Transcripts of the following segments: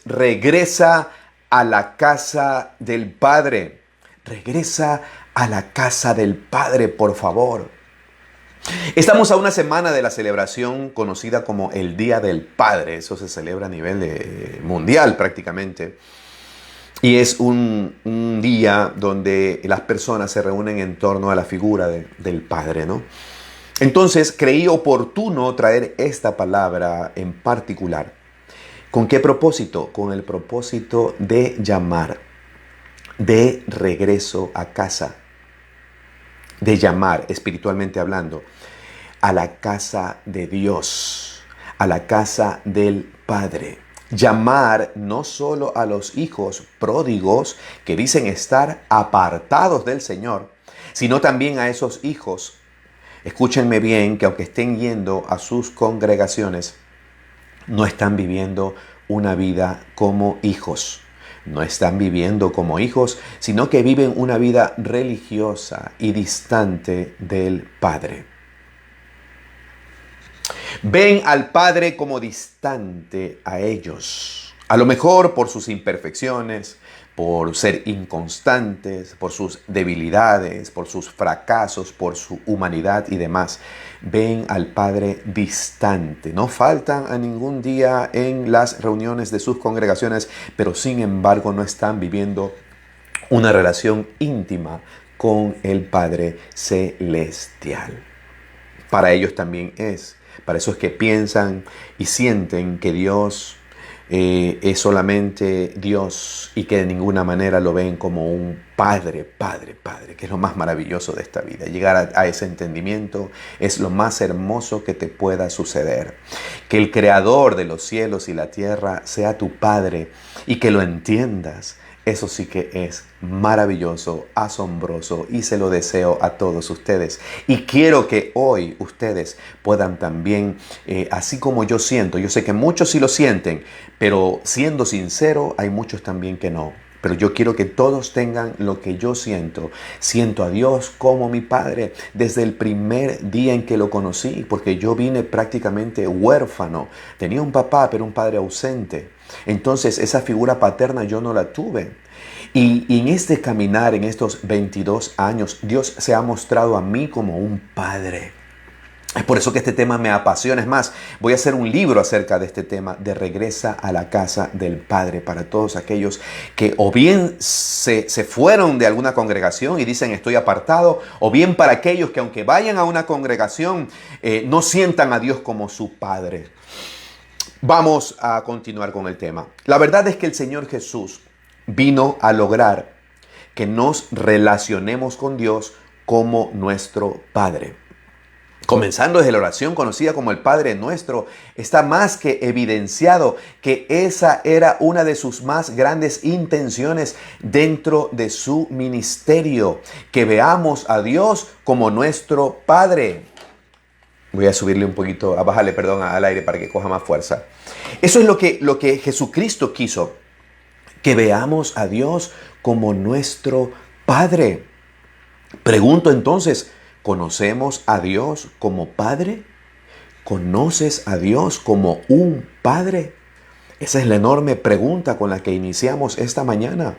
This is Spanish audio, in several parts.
regresa a la casa del Padre. Regresa a la casa del Padre, por favor. Estamos a una semana de la celebración conocida como el Día del Padre. Eso se celebra a nivel mundial prácticamente. Y es un día donde las personas se reúnen en torno a la figura del Padre, ¿no? Entonces creí oportuno traer esta palabra en particular. ¿Con qué propósito? Con el propósito de llamar de regreso a casa. De llamar, espiritualmente hablando, a la casa de Dios, a la casa del Padre. Llamar no solo a los hijos pródigos que dicen estar apartados del Señor, sino también a esos hijos, escúchenme bien, que aunque estén yendo a sus congregaciones, no están viviendo una vida como hijos. No están viviendo como hijos, sino que viven una vida religiosa y distante del Padre. Ven al Padre como distante a ellos. A lo mejor por sus imperfecciones, por ser inconstantes, por sus debilidades, por sus fracasos, por su humanidad y demás. Ven al Padre distante. No faltan a ningún día en las reuniones de sus congregaciones, pero sin embargo no están viviendo una relación íntima con el Padre Celestial. Para ellos también es. Para eso es que piensan y sienten que Dios es solamente Dios y que de ninguna manera lo ven como un Padre, que es lo más maravilloso de esta vida. Llegar a ese entendimiento es lo más hermoso que te pueda suceder. Que el Creador de los cielos y la tierra sea tu Padre y que lo entiendas. Eso sí que es maravilloso, asombroso y se lo deseo a todos ustedes. Y quiero que hoy ustedes puedan también, así como yo siento, yo sé que muchos sí lo sienten, pero siendo sincero, hay muchos también que no. Pero yo quiero que todos tengan lo que yo siento. Siento a Dios como mi Padre desde el primer día en que lo conocí, porque yo vine prácticamente huérfano. Tenía un papá, pero un padre ausente. Entonces esa figura paterna yo no la tuve. Y en este caminar, en estos 22 años, Dios se ha mostrado a mí como un Padre. Es por eso que este tema me apasiona. Es más, voy a hacer un libro acerca de este tema, de Regresa a la casa del Padre, para todos aquellos que o bien se fueron de alguna congregación y dicen estoy apartado, o bien para aquellos que aunque vayan a una congregación, no sientan a Dios como su Padre. Vamos a continuar con el tema. La verdad es que el Señor Jesús vino a lograr que nos relacionemos con Dios como nuestro Padre. Comenzando desde la oración conocida como el Padre Nuestro, está más que evidenciado que esa era una de sus más grandes intenciones dentro de su ministerio, que veamos a Dios como nuestro Padre. Voy a subirle un poquito, a bajarle, perdón, al aire para que coja más fuerza. Eso es lo que Jesucristo quiso, que veamos a Dios como nuestro Padre. Pregunto entonces, ¿conocemos a Dios como Padre? ¿Conoces a Dios como un Padre? Esa es la enorme pregunta con la que iniciamos esta mañana.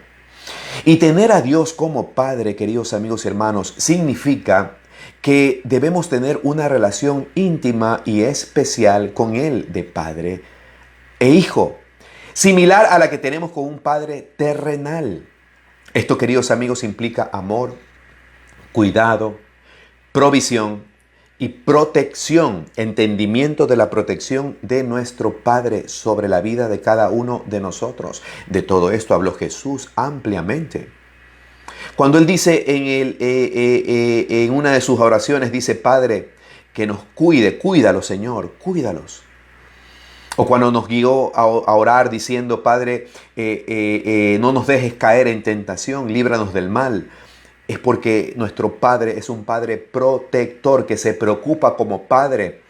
Y tener a Dios como Padre, queridos amigos y hermanos, significa que debemos tener una relación íntima y especial con Él de Padre e Hijo, similar a la que tenemos con un Padre terrenal. Esto, queridos amigos, implica amor, cuidado, provisión y protección, entendimiento de la protección de nuestro Padre sobre la vida de cada uno de nosotros. De todo esto habló Jesús ampliamente. Cuando Él dice en una de sus oraciones, dice, Padre, que nos cuide, cuídalos, Señor, cuídalos. O cuando nos guió a orar diciendo, Padre, no nos dejes caer en tentación, líbranos del mal. Es porque nuestro Padre es un Padre protector que se preocupa como Padre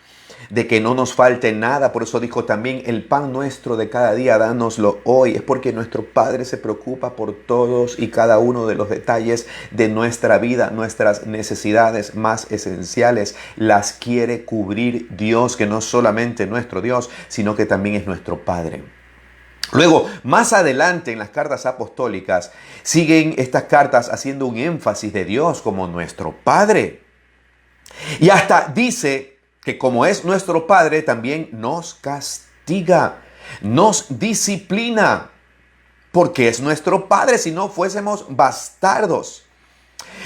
de que no nos falte nada. Por eso dijo también, el pan nuestro de cada día, dánoslo hoy. Es porque nuestro Padre se preocupa por todos y cada uno de los detalles de nuestra vida, nuestras necesidades más esenciales. Las quiere cubrir Dios, que no solamente nuestro Dios, sino que también es nuestro Padre. Luego, más adelante en las cartas apostólicas, siguen estas cartas haciendo un énfasis de Dios como nuestro Padre. Y hasta dice que como es nuestro Padre, también nos castiga, nos disciplina, porque es nuestro Padre, si no fuésemos bastardos.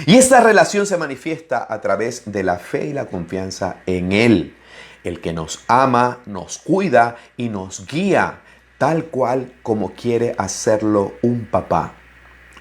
Y esta relación se manifiesta a través de la fe y la confianza en Él, el que nos ama, nos cuida y nos guía, tal cual como quiere hacerlo un papá.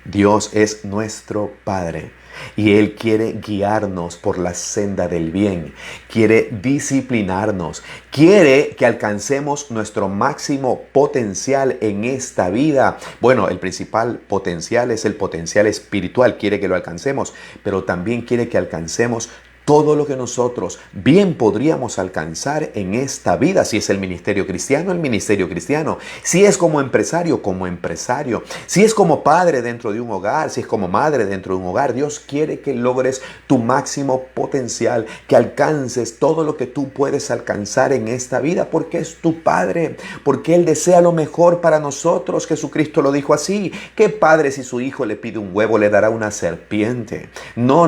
Dios es nuestro Padre y Él quiere guiarnos por la senda del bien, quiere disciplinarnos, quiere que alcancemos nuestro máximo potencial en esta vida. Bueno, el principal potencial es el potencial espiritual, quiere que lo alcancemos, pero también quiere que alcancemos todo lo que nosotros bien podríamos alcanzar en esta vida. Si es el ministerio cristiano. Si es como empresario, como empresario. Si es como padre dentro de un hogar, si es como madre dentro de un hogar. Dios quiere que logres tu máximo potencial, que alcances todo lo que tú puedes alcanzar en esta vida, porque es tu Padre, porque Él desea lo mejor para nosotros. Jesucristo lo dijo así: ¿qué padre, si su hijo le pide un huevo, le dará una serpiente? No.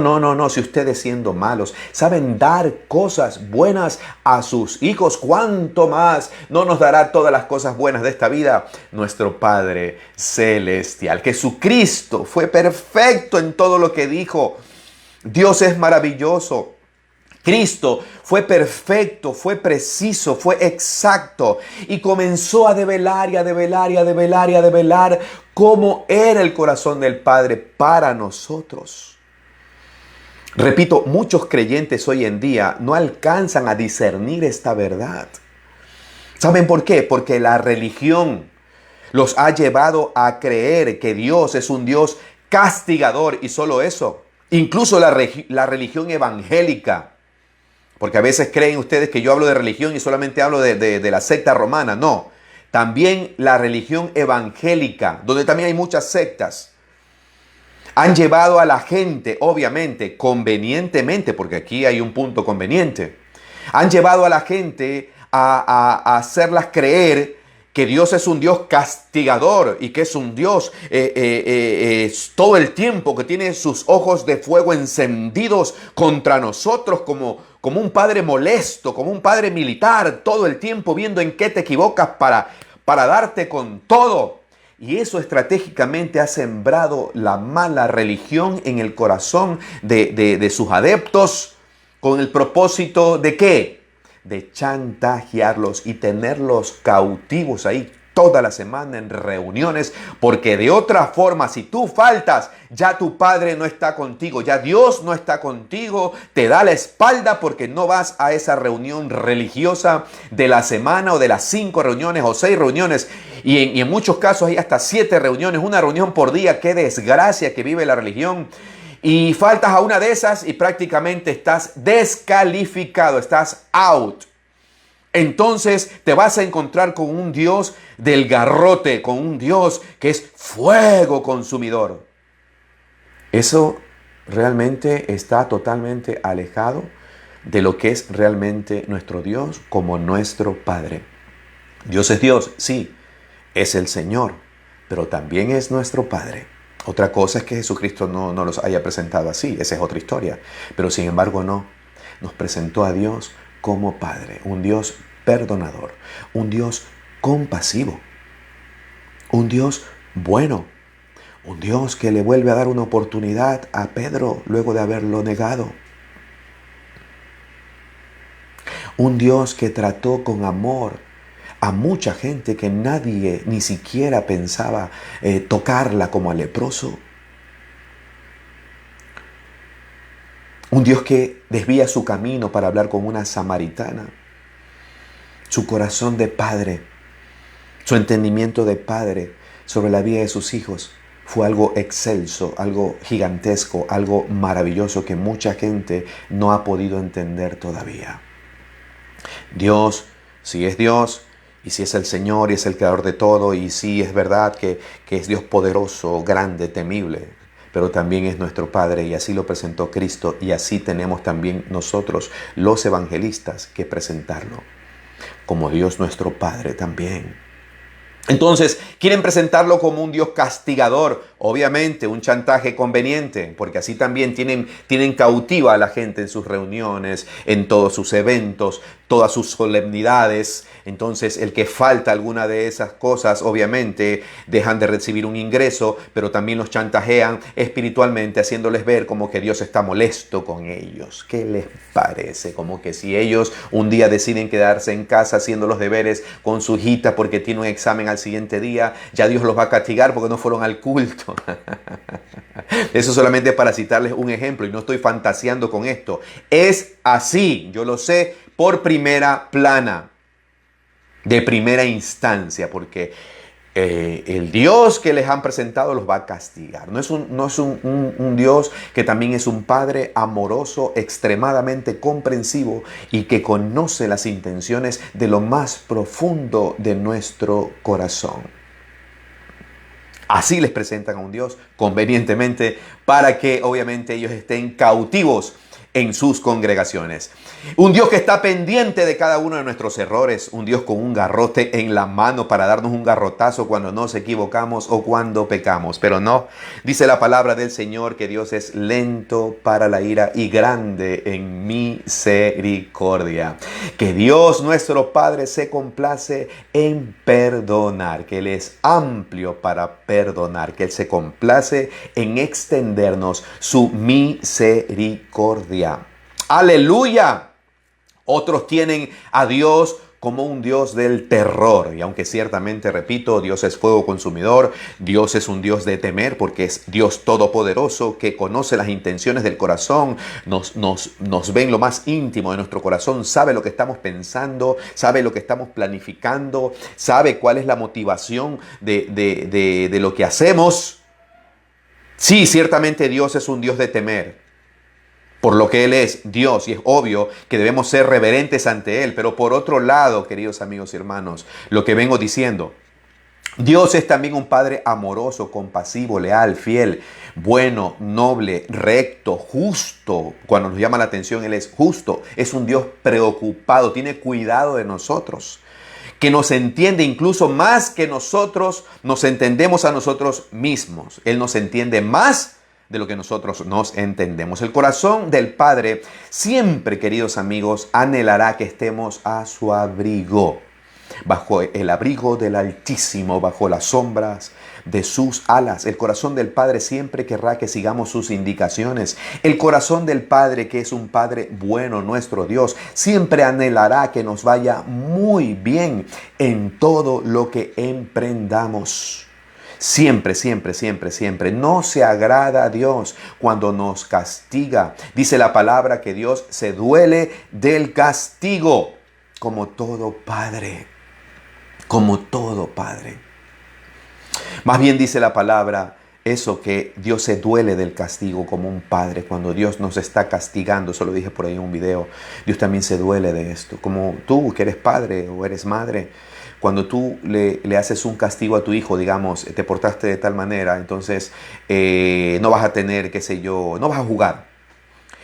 Si ustedes, siendo malos, saben dar cosas buenas a sus hijos, ¿cuánto más no nos dará todas las cosas buenas de esta vida nuestro Padre Celestial? Jesucristo fue perfecto en todo lo que dijo. Dios es maravilloso. Cristo fue perfecto, fue preciso, fue exacto, y comenzó a develar cómo era el corazón del Padre para nosotros. Repito, muchos creyentes hoy en día no alcanzan a discernir esta verdad. ¿Saben por qué? Porque la religión los ha llevado a creer que Dios es un Dios castigador, y solo eso. Incluso la religión evangélica. Porque a veces creen ustedes que yo hablo de religión y solamente hablo de la secta romana. No, también la religión evangélica, donde también hay muchas sectas, han llevado a la gente, obviamente, convenientemente, porque aquí hay un punto conveniente, han llevado a la gente a hacerlas creer que Dios es un Dios castigador y que es un Dios todo el tiempo que tiene sus ojos de fuego encendidos contra nosotros, como un padre molesto, como un padre militar, todo el tiempo viendo en qué te equivocas para darte con todo. Y eso estratégicamente ha sembrado la mala religión en el corazón de sus adeptos, con el propósito ¿de qué? De chantajearlos y tenerlos cautivos ahí toda la semana en reuniones, porque de otra forma, si tú faltas, ya tu Padre no está contigo, ya Dios no está contigo, te da la espalda porque no vas a esa reunión religiosa de la semana, o de las 5 reuniones o 6 reuniones, y en muchos casos hay hasta 7 reuniones, una reunión por día. Qué desgracia que vive la religión. Y faltas a una de esas y prácticamente estás descalificado, estás out. Entonces te vas a encontrar con un Dios del garrote, con un Dios que es fuego consumidor. Eso realmente está totalmente alejado de lo que es realmente nuestro Dios como nuestro Padre. Dios es Dios, sí, es el Señor, pero también es nuestro Padre. Otra cosa es que Jesucristo no los haya presentado así, esa es otra historia. Pero sin embargo nos presentó a Dios como Padre, un Dios perdonador, un Dios compasivo, un Dios bueno, un Dios que le vuelve a dar una oportunidad a Pedro luego de haberlo negado. Un Dios que trató con amor a mucha gente que nadie ni siquiera pensaba tocarla, como al leproso. Un Dios que desvía su camino para hablar con una samaritana. Su corazón de padre, su entendimiento de padre sobre la vida de sus hijos fue algo excelso, algo gigantesco, algo maravilloso que mucha gente no ha podido entender todavía. Dios, si es Dios, y si es el Señor y es el creador de todo, y si es verdad que es Dios poderoso, grande, temible, pero también es nuestro Padre, y así lo presentó Cristo, y así tenemos también nosotros, los evangelistas, que presentarlo como Dios nuestro Padre también. Entonces, quieren presentarlo como un Dios castigador, obviamente un chantaje conveniente, porque así también tienen cautiva a la gente en sus reuniones, en todos sus eventos, todas sus solemnidades. Entonces, el que falta alguna de esas cosas, obviamente, dejan de recibir un ingreso, pero también los chantajean espiritualmente, haciéndoles ver como que Dios está molesto con ellos. ¿Qué les parece? Como que si ellos un día deciden quedarse en casa haciendo los deberes con su hijita porque tiene un examen al siguiente día, ya Dios los va a castigar porque no fueron al culto. Eso solamente para citarles un ejemplo, y no estoy fantaseando con esto. Es así, yo lo sé por primera plana, de primera instancia, porque el Dios que les han presentado los va a castigar. No es un Dios que también es un Padre amoroso, extremadamente comprensivo y que conoce las intenciones de lo más profundo de nuestro corazón. Así les presentan a un Dios convenientemente para que obviamente ellos estén cautivos en sus congregaciones. Un Dios que está pendiente de cada uno de nuestros errores. Un Dios con un garrote en la mano para darnos un garrotazo cuando nos equivocamos o cuando pecamos. Pero no, dice la palabra del Señor que Dios es lento para la ira y grande en misericordia. Que Dios nuestro Padre se complace en perdonar. Que Él es amplio para perdonar. Que Él se complace en extendernos su misericordia. ¡Aleluya! Otros tienen a Dios como un Dios del terror. Y aunque ciertamente, repito, Dios es fuego consumidor, Dios es un Dios de temer porque es Dios todopoderoso que conoce las intenciones del corazón, nos ve en lo más íntimo de nuestro corazón, sabe lo que estamos pensando, sabe lo que estamos planificando, sabe cuál es la motivación de lo que hacemos. Sí, ciertamente Dios es un Dios de temer, por lo que Él es Dios, y es obvio que debemos ser reverentes ante Él. Pero por otro lado, queridos amigos y hermanos, lo que vengo diciendo, Dios es también un Padre amoroso, compasivo, leal, fiel, bueno, noble, recto, justo. Cuando nos llama la atención, Él es justo. Es un Dios preocupado, tiene cuidado de nosotros, que nos entiende incluso más que nosotros nos entendemos a nosotros mismos. Él nos entiende más de lo que nosotros nos entendemos. El corazón del Padre siempre, queridos amigos, anhelará que estemos a su abrigo, bajo el abrigo del Altísimo, bajo las sombras de sus alas. El corazón del Padre siempre querrá que sigamos sus indicaciones. El corazón del Padre, que es un Padre bueno, nuestro Dios, siempre anhelará que nos vaya muy bien en todo lo que emprendamos. Siempre, siempre, siempre, siempre. No se agrada a Dios cuando nos castiga. Dice la palabra que Dios se duele del castigo, como todo padre. Como todo padre. Más bien dice la palabra eso, que Dios se duele del castigo como un padre. Cuando Dios nos está castigando, eso lo dije por ahí en un video, Dios también se duele de esto. Como tú, que eres padre o eres madre, cuando tú le haces un castigo a tu hijo, digamos, te portaste de tal manera, entonces no vas a tener, qué sé yo, no vas a jugar.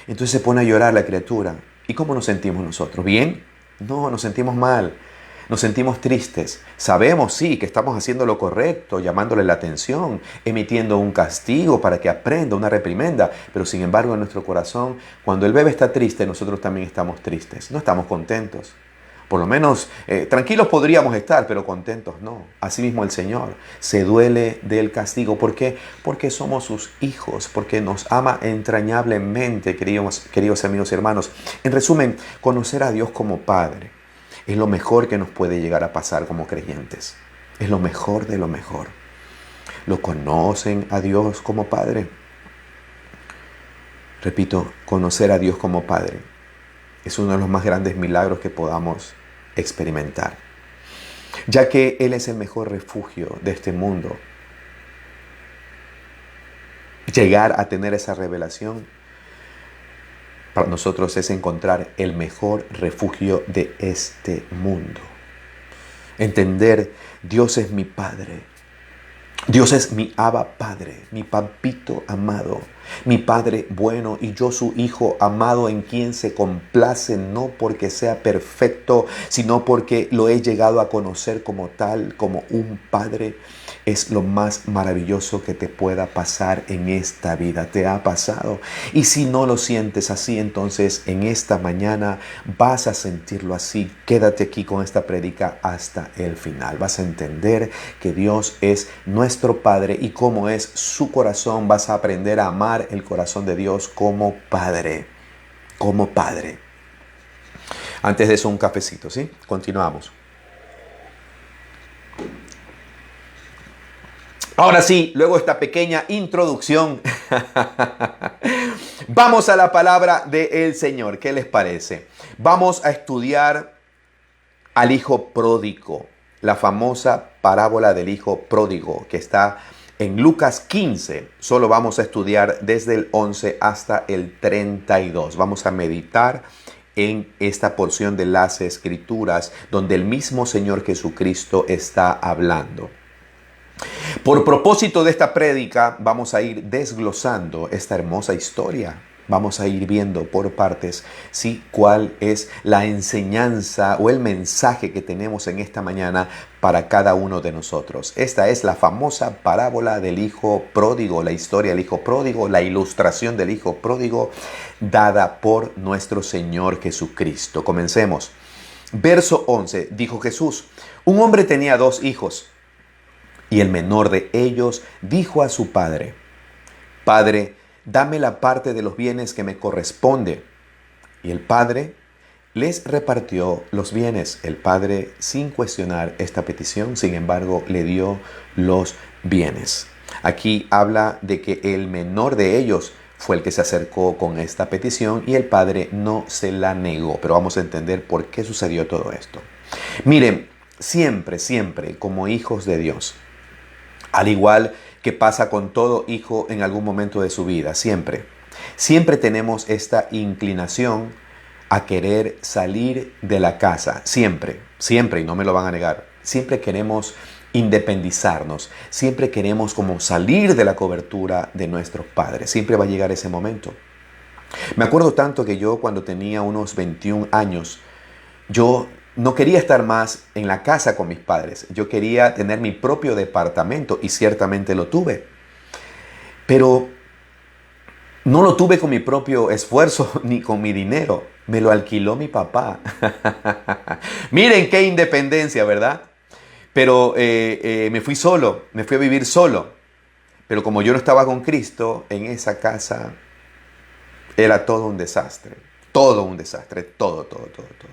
Entonces se pone a llorar la criatura. ¿Y cómo nos sentimos nosotros? ¿Bien? No, nos sentimos mal. Nos sentimos tristes. Sabemos, sí, que estamos haciendo lo correcto, llamándole la atención, emitiendo un castigo para que aprenda, una reprimenda. Pero sin embargo, en nuestro corazón, cuando el bebé está triste, nosotros también estamos tristes. No estamos contentos. Por lo menos tranquilos podríamos estar, pero contentos no. Asimismo el Señor se duele del castigo. ¿Por qué? Porque somos sus hijos, porque nos ama entrañablemente, queridos amigos y hermanos. En resumen, conocer a Dios como Padre es lo mejor que nos puede llegar a pasar como creyentes. Es lo mejor de lo mejor. ¿Lo conocen a Dios como Padre? Repito, conocer a Dios como Padre es uno de los más grandes milagros que podamos experimentar, ya que Él es el mejor refugio de este mundo. Llegar a tener esa revelación para nosotros es encontrar el mejor refugio de este mundo. Entender, Dios es mi Padre. Dios es mi Abba Padre, mi papito amado, mi Padre bueno y yo su Hijo amado en quien se complace no porque sea perfecto, sino porque lo he llegado a conocer como tal, como un Padre. Es lo más maravilloso que te pueda pasar en esta vida. ¿Te ha pasado? Y si no lo sientes así, entonces en esta mañana vas a sentirlo así. Quédate aquí con esta prédica hasta el final. Vas a entender que Dios es nuestro Padre y cómo es su corazón. Vas a aprender a amar el corazón de Dios como Padre. Como Padre. Antes de eso, un cafecito, ¿sí? Continuamos. Ahora sí, luego esta pequeña introducción, vamos a la palabra del Señor. ¿Qué les parece? Vamos a estudiar al hijo pródigo, la famosa parábola del hijo pródigo que está en Lucas 15. Solo vamos a estudiar desde el 11 hasta el 32. Vamos a meditar en esta porción de las Escrituras donde el mismo Señor Jesucristo está hablando. Por propósito de esta prédica, vamos a ir desglosando esta hermosa historia. Vamos a ir viendo por partes, sí, cuál es la enseñanza o el mensaje que tenemos en esta mañana para cada uno de nosotros. Esta es la famosa parábola del hijo pródigo, la historia del hijo pródigo, la ilustración del hijo pródigo dada por nuestro Señor Jesucristo. Comencemos. Verso 11, dijo Jesús, un hombre tenía 2 hijos. Y el menor de ellos dijo a su padre, Padre, dame la parte de los bienes que me corresponde. Y el padre les repartió los bienes. El padre, sin cuestionar esta petición, sin embargo, le dio los bienes. Aquí habla de que el menor de ellos fue el que se acercó con esta petición y el padre no se la negó. Pero vamos a entender por qué sucedió todo esto. Miren, siempre, como hijos de Dios, al igual que pasa con todo hijo en algún momento de su vida, siempre tenemos esta inclinación a querer salir de la casa, siempre, y no me lo van a negar, siempre queremos independizarnos, siempre queremos como salir de la cobertura de nuestros padres, siempre va a llegar ese momento. Me acuerdo tanto que yo cuando tenía unos 21 años, yo no quería estar más en la casa con mis padres. Yo quería tener mi propio departamento y ciertamente lo tuve. Pero no lo tuve con mi propio esfuerzo ni con mi dinero. Me lo alquiló mi papá. Miren qué independencia, ¿verdad? Pero me fui solo, me fui a vivir solo. Pero como yo no estaba con Cristo, en esa casa era todo un desastre. Todo un desastre, todo.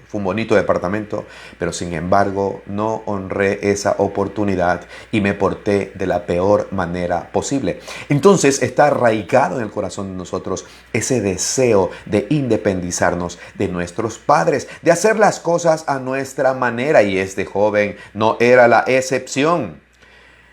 Fue un bonito departamento, pero sin embargo no honré esa oportunidad y me porté de la peor manera posible. Entonces está arraigado en el corazón de nosotros ese deseo de independizarnos de nuestros padres, de hacer las cosas a nuestra manera, y este joven no era la excepción.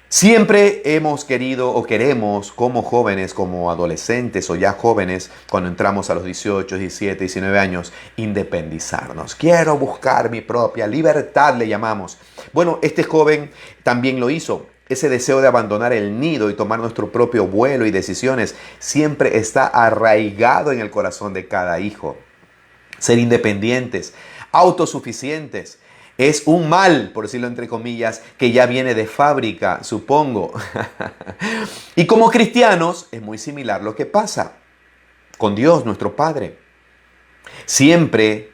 Siempre hemos querido o queremos como jóvenes, como adolescentes o ya jóvenes, cuando entramos a los 18, 17, 19 años, independizarnos. Quiero buscar mi propia libertad, le llamamos. Bueno, este joven también lo hizo. Ese deseo de abandonar el nido y tomar nuestro propio vuelo y decisiones siempre está arraigado en el corazón de cada hijo. Ser independientes, autosuficientes. Es un mal, por decirlo entre comillas, que ya viene de fábrica, supongo. Y como cristianos es muy similar lo que pasa con Dios, nuestro Padre. Siempre,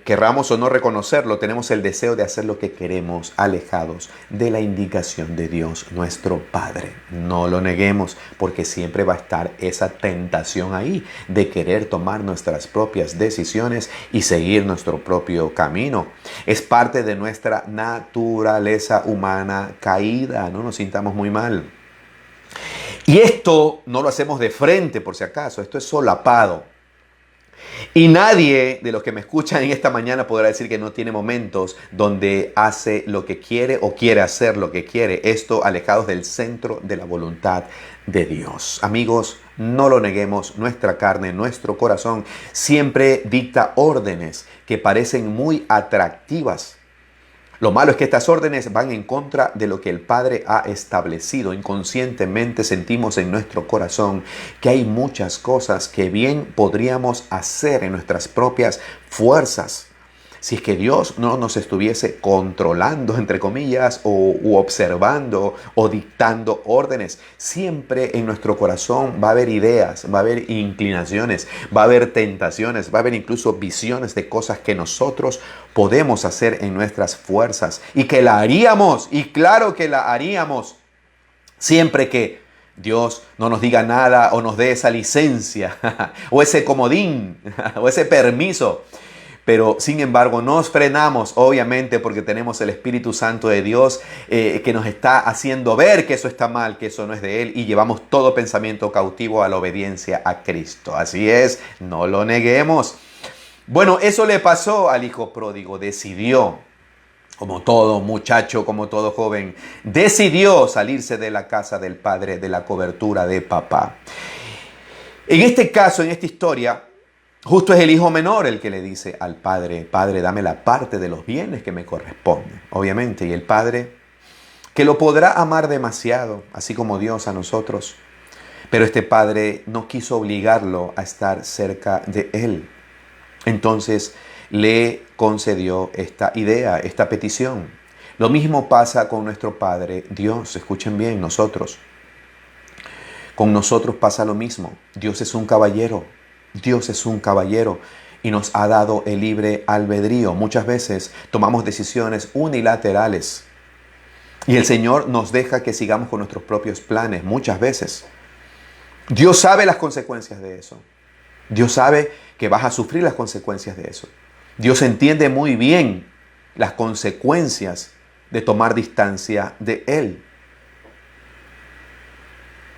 querramos o no reconocerlo, tenemos el deseo de hacer lo que queremos, alejados de la indicación de Dios, nuestro Padre. No lo neguemos, porque siempre va a estar esa tentación ahí de querer tomar nuestras propias decisiones y seguir nuestro propio camino. Es parte de nuestra naturaleza humana caída, no nos sintamos muy mal. Y esto no lo hacemos de frente, por si acaso, esto es solapado. Y nadie de los que me escuchan en esta mañana podrá decir que no tiene momentos donde hace lo que quiere o quiere hacer lo que quiere. Esto alejados del centro de la voluntad de Dios. Amigos, no lo neguemos, nuestra carne, nuestro corazón siempre dicta órdenes que parecen muy atractivas Lo malo es que estas órdenes van en contra de lo que el Padre ha establecido. Inconscientemente sentimos en nuestro corazón que hay muchas cosas que bien podríamos hacer en nuestras propias fuerzas, si es que Dios no nos estuviese controlando, entre comillas, u observando o dictando órdenes. Siempre en nuestro corazón va a haber ideas, va a haber inclinaciones, va a haber tentaciones, va a haber incluso visiones de cosas que nosotros podemos hacer en nuestras fuerzas y que la haríamos, y claro que la haríamos, siempre que Dios no nos diga nada o nos dé esa licencia o ese comodín o ese permiso. Pero sin embargo nos frenamos, obviamente, porque tenemos el Espíritu Santo de Dios que nos está haciendo ver que eso está mal, que eso no es de Él, y llevamos todo pensamiento cautivo a la obediencia a Cristo. Así es, no lo neguemos. Bueno, eso le pasó al hijo pródigo. Decidió, como todo muchacho, como todo joven, decidió salirse de la casa del padre, de la cobertura de papá. En este caso, en esta historia, justo es el hijo menor el que le dice al padre: Padre, dame la parte de los bienes que me corresponde. Obviamente, y el padre, que lo podrá amar demasiado, así como Dios a nosotros, pero este padre no quiso obligarlo a estar cerca de él. Entonces le concedió esta idea, esta petición. Lo mismo pasa con nuestro Padre Dios. Escuchen bien, nosotros. Con nosotros pasa lo mismo. Dios es un caballero. Dios es un caballero y nos ha dado el libre albedrío. Muchas veces tomamos decisiones unilaterales y el Señor nos deja que sigamos con nuestros propios planes. Muchas veces Dios sabe las consecuencias de eso. Dios sabe que vas a sufrir las consecuencias de eso. Dios entiende muy bien las consecuencias de tomar distancia de Él,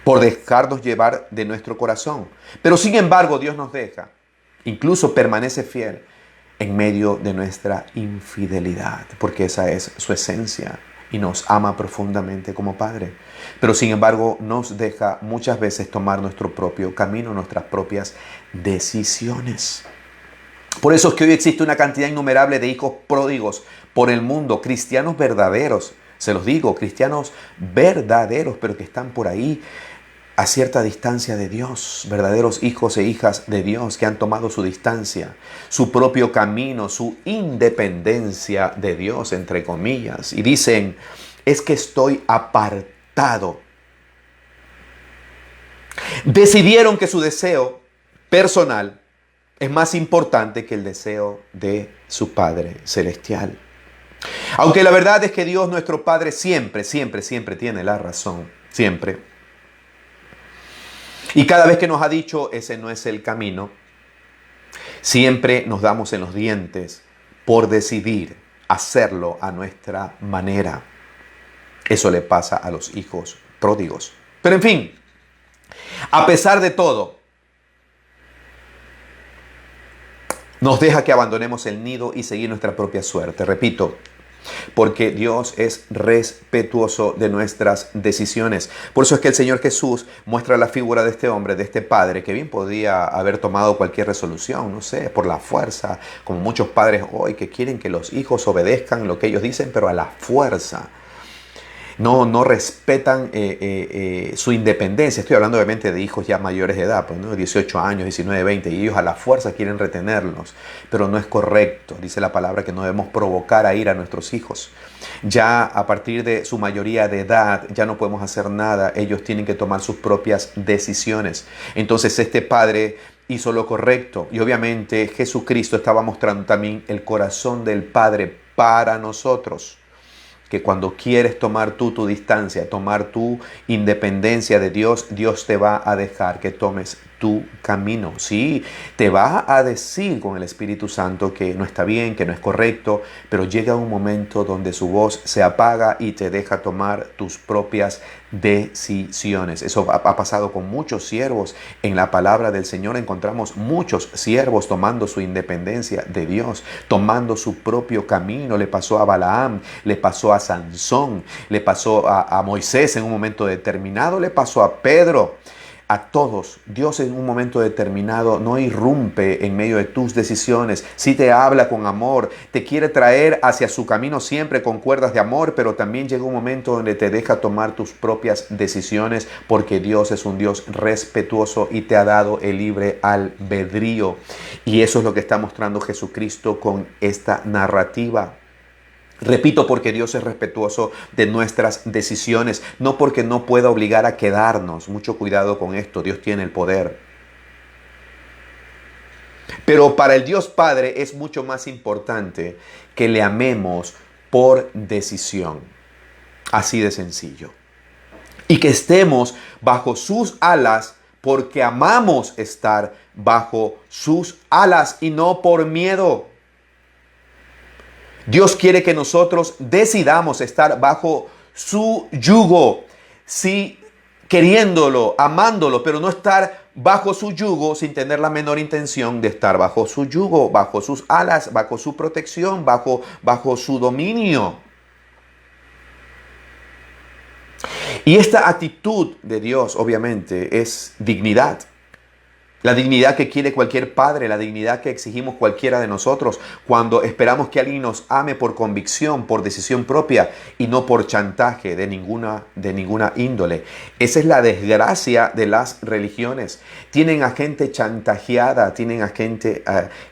por dejarnos llevar de nuestro corazón. Pero sin embargo, Dios nos deja, incluso permanece fiel en medio de nuestra infidelidad, porque esa es su esencia y nos ama profundamente como Padre. Pero sin embargo, nos deja muchas veces tomar nuestro propio camino, nuestras propias decisiones. Por eso es que hoy existe una cantidad innumerable de hijos pródigos por el mundo, cristianos verdaderos, se los digo, cristianos verdaderos, pero que están por ahí a cierta distancia de Dios, verdaderos hijos e hijas de Dios que han tomado su distancia, su propio camino, su independencia de Dios, entre comillas, y dicen: es que estoy apartado. Decidieron que su deseo personal es más importante que el deseo de su Padre Celestial. Aunque la verdad es que Dios, nuestro Padre, siempre tiene la razón, siempre. Y cada vez que nos ha dicho ese no es el camino, siempre nos damos en los dientes por decidir hacerlo a nuestra manera. Eso le pasa a los hijos pródigos. Pero en fin, a pesar de todo, nos deja que abandonemos el nido y seguir nuestra propia suerte. Repito, porque Dios es respetuoso de nuestras decisiones. Por eso es que el Señor Jesús muestra la figura de este hombre, de este padre, que bien podía haber tomado cualquier resolución, no sé, por la fuerza, como muchos padres hoy que quieren que los hijos obedezcan lo que ellos dicen, pero a la fuerza. No respetan su independencia. Estoy hablando obviamente de hijos ya mayores de edad, pues, ¿no? 18 años, 19, 20, y ellos a la fuerza quieren retenerlos. Pero no es correcto. Dice la palabra que no debemos provocar a ira a nuestros hijos. Ya a partir de su mayoría de edad ya no podemos hacer nada. Ellos tienen que tomar sus propias decisiones. Entonces este padre hizo lo correcto. Y obviamente Jesucristo estaba mostrando también el corazón del Padre para nosotros. Que cuando quieres tomar tú tu distancia, tomar tu independencia de Dios, Dios te va a dejar que tomes tu camino. Sí, te va a decir con el Espíritu Santo que no está bien, que no es correcto, pero llega un momento donde su voz se apaga y te deja tomar tus propias decisiones. Eso ha pasado con muchos siervos. En la palabra del Señor encontramos muchos siervos tomando su independencia de Dios, tomando su propio camino. Le pasó a Balaam, le pasó a Sansón, le pasó a Moisés en un momento determinado, le pasó a Pedro. a todos. Dios en un momento determinado no irrumpe en medio de tus decisiones. Sí te habla con amor, te quiere traer hacia su camino siempre con cuerdas de amor, pero también llega un momento donde te deja tomar tus propias decisiones, porque Dios es un Dios respetuoso y te ha dado el libre albedrío. Y eso es lo que está mostrando Jesucristo con esta narrativa. Repito, porque Dios es respetuoso de nuestras decisiones, no porque no pueda obligar a quedarnos. Mucho cuidado con esto, Dios tiene el poder. Pero para el Dios Padre es mucho más importante que le amemos por decisión. Así de sencillo. Y que estemos bajo sus alas porque amamos estar bajo sus alas y no por miedo. Dios quiere que nosotros decidamos estar bajo su yugo, sí, queriéndolo, amándolo, pero no estar bajo su yugo sin tener la menor intención de estar bajo su yugo, bajo sus alas, bajo su protección, bajo su dominio. Y esta actitud de Dios, obviamente, es dignidad. La dignidad que quiere cualquier padre, la dignidad que exigimos cualquiera de nosotros cuando esperamos que alguien nos ame por convicción, por decisión propia y no por chantaje de ninguna índole. Esa es la desgracia de las religiones. Tienen a gente chantajeada, tienen a gente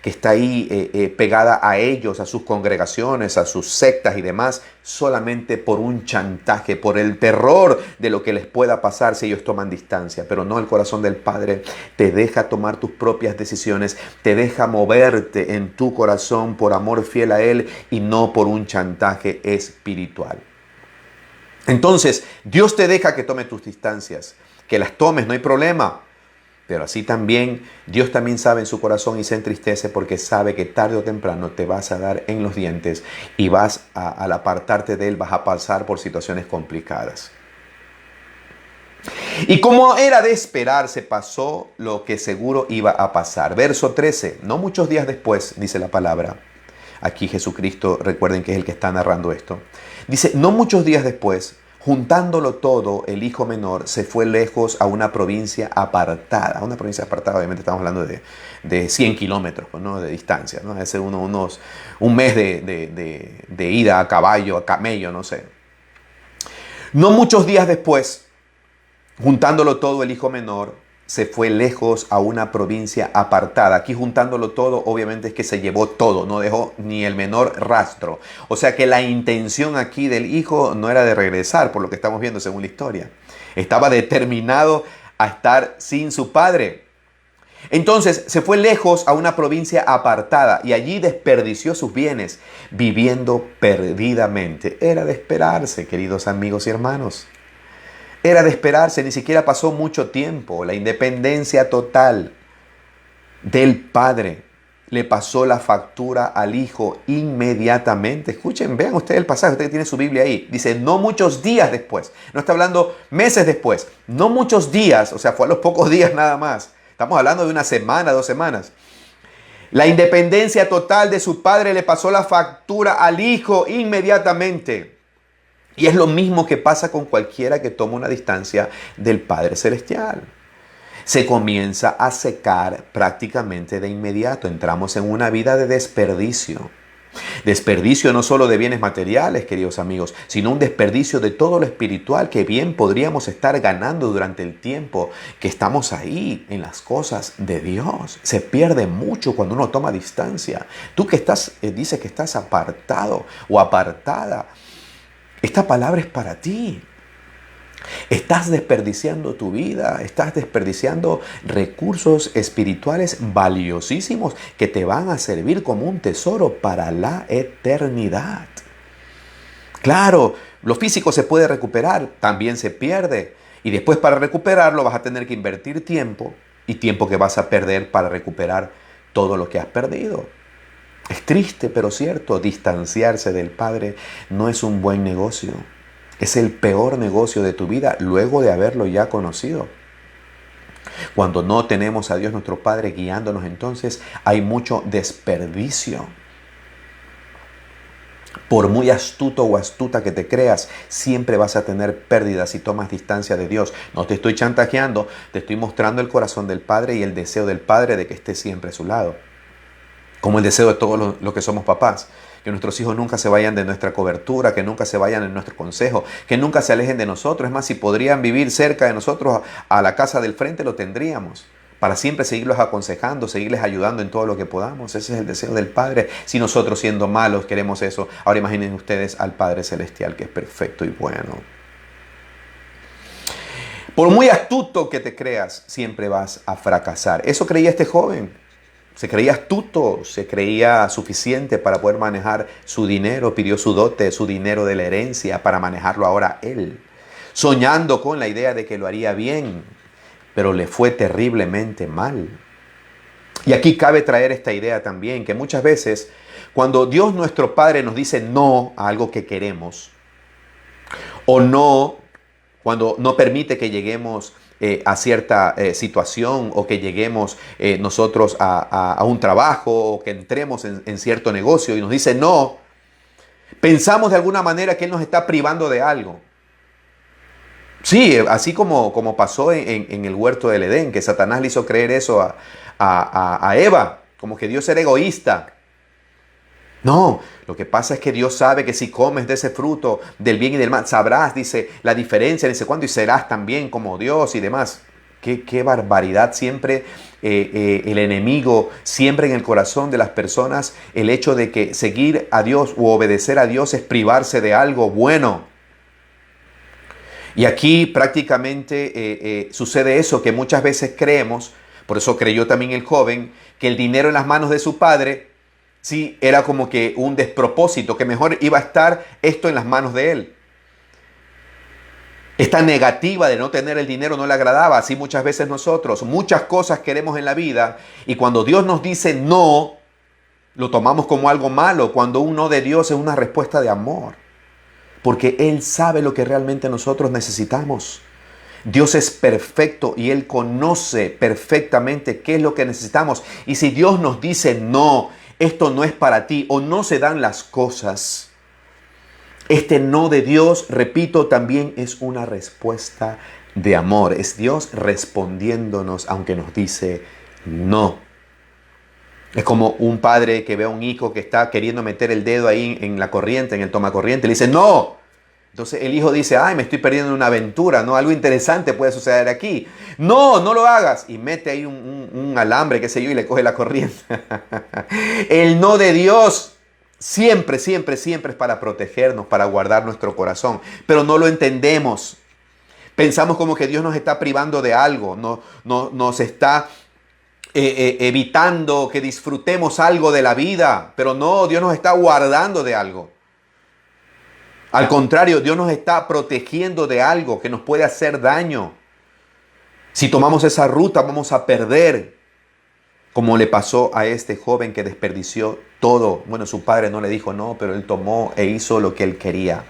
que está ahí pegada a ellos, a sus congregaciones, a sus sectas y demás, solamente por un chantaje, por el terror de lo que les pueda pasar si ellos toman distancia. Pero no, el corazón del Padre te deja tomar tus propias decisiones, te deja moverte en tu corazón por amor fiel a Él y no por un chantaje espiritual. Entonces, Dios te deja que tome tus distancias, que las tomes, no hay problema. Pero así también, Dios también sabe en su corazón y se entristece porque sabe que tarde o temprano te vas a dar en los dientes y al apartarte de Él vas a pasar por situaciones complicadas. Y como era de esperarse, pasó lo que seguro iba a pasar. Verso 13, no muchos días después, dice la palabra. Aquí Jesucristo, recuerden que es el que está narrando esto. Dice, no muchos días después, juntándolo todo, el hijo menor se fue lejos a una provincia apartada. Una provincia apartada, obviamente estamos hablando de 100 kilómetros, ¿no?, de distancia, ¿no? Es un mes de ida a caballo, a camello, no sé. No muchos días después, juntándolo todo, el hijo menor se fue lejos a una provincia apartada. Aquí juntándolo todo, obviamente es que se llevó todo, no dejó ni el menor rastro. O sea que la intención aquí del hijo no era de regresar, por lo que estamos viendo según la historia. Estaba determinado a estar sin su padre. Entonces se fue lejos a una provincia apartada y allí desperdició sus bienes, viviendo perdidamente. Era de esperarse, queridos amigos y hermanos. Era de esperarse, ni siquiera pasó mucho tiempo. La independencia total del padre le pasó la factura al hijo inmediatamente. Escuchen, vean ustedes el pasaje, usted tiene su Biblia ahí. Dice, no muchos días después. No está hablando meses después. No muchos días, o sea, fue a los pocos días nada más. Estamos hablando de una semana, 2 semanas. La independencia total de su padre le pasó la factura al hijo inmediatamente. Y es lo mismo que pasa con cualquiera que toma una distancia del Padre Celestial. Se comienza a secar prácticamente de inmediato. Entramos en una vida de desperdicio. Desperdicio no solo de bienes materiales, queridos amigos, sino un desperdicio de todo lo espiritual que bien podríamos estar ganando durante el tiempo que estamos ahí en las cosas de Dios. Se pierde mucho cuando uno toma distancia. Tú que dices que estás apartado o apartada, esta palabra es para ti. Estás desperdiciando tu vida, estás desperdiciando recursos espirituales valiosísimos que te van a servir como un tesoro para la eternidad. Claro, lo físico se puede recuperar, también se pierde. Y después para recuperarlo vas a tener que invertir tiempo y tiempo que vas a perder para recuperar todo lo que has perdido. Es triste, pero cierto, distanciarse del Padre no es un buen negocio. Es el peor negocio de tu vida luego de haberlo ya conocido. Cuando no tenemos a Dios nuestro Padre guiándonos, entonces hay mucho desperdicio. Por muy astuto o astuta que te creas, siempre vas a tener pérdidas si tomas distancia de Dios. No te estoy chantajeando, te estoy mostrando el corazón del Padre y el deseo del Padre de que estés siempre a su lado. Como el deseo de todos los que somos papás. Que nuestros hijos nunca se vayan de nuestra cobertura, que nunca se vayan en nuestro consejo, que nunca se alejen de nosotros. Es más, si podrían vivir cerca de nosotros, a la casa del frente lo tendríamos. Para siempre seguirlos aconsejando, seguirles ayudando en todo lo que podamos. Ese es el deseo del Padre. Si nosotros siendo malos queremos eso, ahora imaginen ustedes al Padre Celestial que es perfecto y bueno. Por muy astuto que te creas, siempre vas a fracasar. Eso creía este joven. Se creía astuto, se creía suficiente para poder manejar su dinero. Pidió su dote, su dinero de la herencia para manejarlo ahora él. Soñando con la idea de que lo haría bien. Pero le fue terriblemente mal. Y aquí cabe traer esta idea también, que muchas veces cuando Dios nuestro Padre nos dice no a algo que queremos, o no, cuando no permite que lleguemos a cierta situación, o que lleguemos nosotros a un trabajo, o que entremos en cierto negocio y nos dice no, pensamos de alguna manera que Él nos está privando de algo. Sí, así como pasó en el huerto del Edén, que Satanás le hizo creer eso a Eva, como que Dios era egoísta. No, lo que pasa es que Dios sabe que si comes de ese fruto del bien y del mal, sabrás, dice, la diferencia, dice cuándo, y serás también como Dios y demás. Qué barbaridad. Siempre el enemigo siembra en el corazón de las personas el hecho de que seguir a Dios u obedecer a Dios es privarse de algo bueno. Y aquí prácticamente sucede eso, que muchas veces creemos, por eso creyó también el joven, que el dinero en las manos de su padre, sí, era como que un despropósito, que mejor iba a estar esto en las manos de él. Esta negativa de no tener el dinero no le agradaba. Así muchas veces nosotros, muchas cosas queremos en la vida, y cuando Dios nos dice no, lo tomamos como algo malo, cuando un no de Dios es una respuesta de amor. Porque Él sabe lo que realmente nosotros necesitamos. Dios es perfecto y Él conoce perfectamente qué es lo que necesitamos. Y si Dios nos dice no, esto no es para ti, o no se dan las cosas, este no de Dios, repito, también es una respuesta de amor. Es Dios respondiéndonos aunque nos dice no. Es como un padre que ve a un hijo que está queriendo meter el dedo ahí en la corriente, en el tomacorriente, le dice ¡no! Entonces el hijo dice, ¡ay, me estoy perdiendo una aventura! ¿No? Algo interesante puede suceder aquí. ¡No, no lo hagas! Y mete ahí un alambre, qué sé yo, y le coge la corriente. El no de Dios siempre, siempre, siempre es para protegernos, para guardar nuestro corazón. Pero no lo entendemos. Pensamos como que Dios nos está privando de algo, nos está evitando que disfrutemos algo de la vida, pero no, Dios nos está guardando de algo. Al contrario, Dios nos está protegiendo de algo que nos puede hacer daño. Si tomamos esa ruta, vamos a perder, como le pasó a este joven que desperdició todo. Bueno, su padre no le dijo no, pero él tomó e hizo lo que él quería.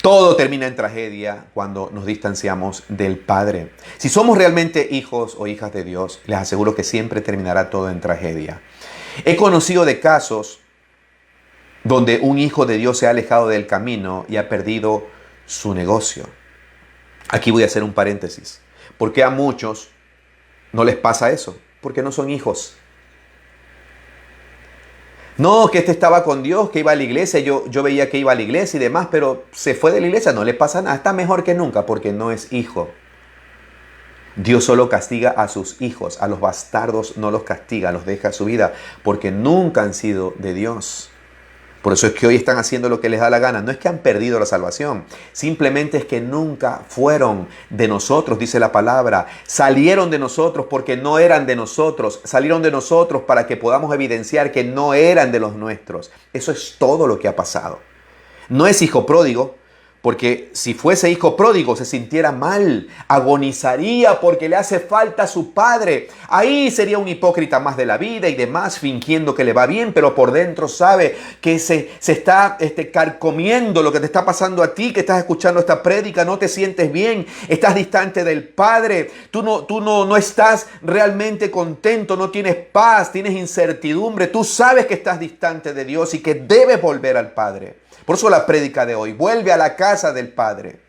Todo termina en tragedia cuando nos distanciamos del Padre. Si somos realmente hijos o hijas de Dios, les aseguro que siempre terminará todo en tragedia. He conocido de casos donde un hijo de Dios se ha alejado del camino y ha perdido su negocio. Aquí voy a hacer un paréntesis. ¿Por qué a muchos no les pasa eso? Porque no son hijos. No, que este estaba con Dios, que iba a la iglesia, yo veía que iba a la iglesia y demás, pero se fue de la iglesia, no le pasa nada, está mejor que nunca porque no es hijo. Dios solo castiga a sus hijos, a los bastardos no los castiga, los deja su vida, porque nunca han sido de Dios. Por eso es que hoy están haciendo lo que les da la gana. No es que han perdido la salvación, simplemente es que nunca fueron de nosotros, dice la palabra. Salieron de nosotros porque no eran de nosotros. Salieron de nosotros para que podamos evidenciar que no eran de los nuestros. Eso es todo lo que ha pasado. No es hijo pródigo, Porque si fuese hijo pródigo se sintiera mal, agonizaría porque le hace falta a su padre. Ahí sería un hipócrita más de la vida y demás, fingiendo que le va bien, pero por dentro sabe que se está carcomiendo lo que te está pasando a ti, que estás escuchando esta prédica, no te sientes bien, estás distante del Padre, tú no estás realmente contento, no tienes paz, tienes incertidumbre, tú sabes que estás distante de Dios y que debes volver al Padre. Por eso la prédica de hoy, vuelve a la casa del Padre.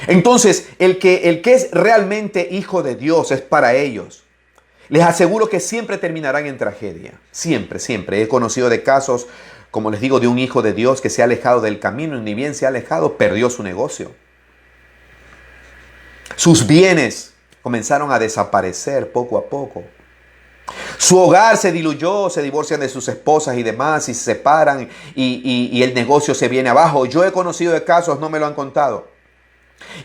Entonces, el que es realmente hijo de Dios es para ellos. Les aseguro que siempre terminarán en tragedia. Siempre, siempre. He conocido de casos, como les digo, de un hijo de Dios que se ha alejado del camino y ni bien se ha alejado, perdió su negocio. Sus bienes comenzaron a desaparecer poco a poco. Su hogar se diluyó, se divorcian de sus esposas y demás y se separan y el negocio se viene abajo. Yo he conocido de casos, no me lo han contado.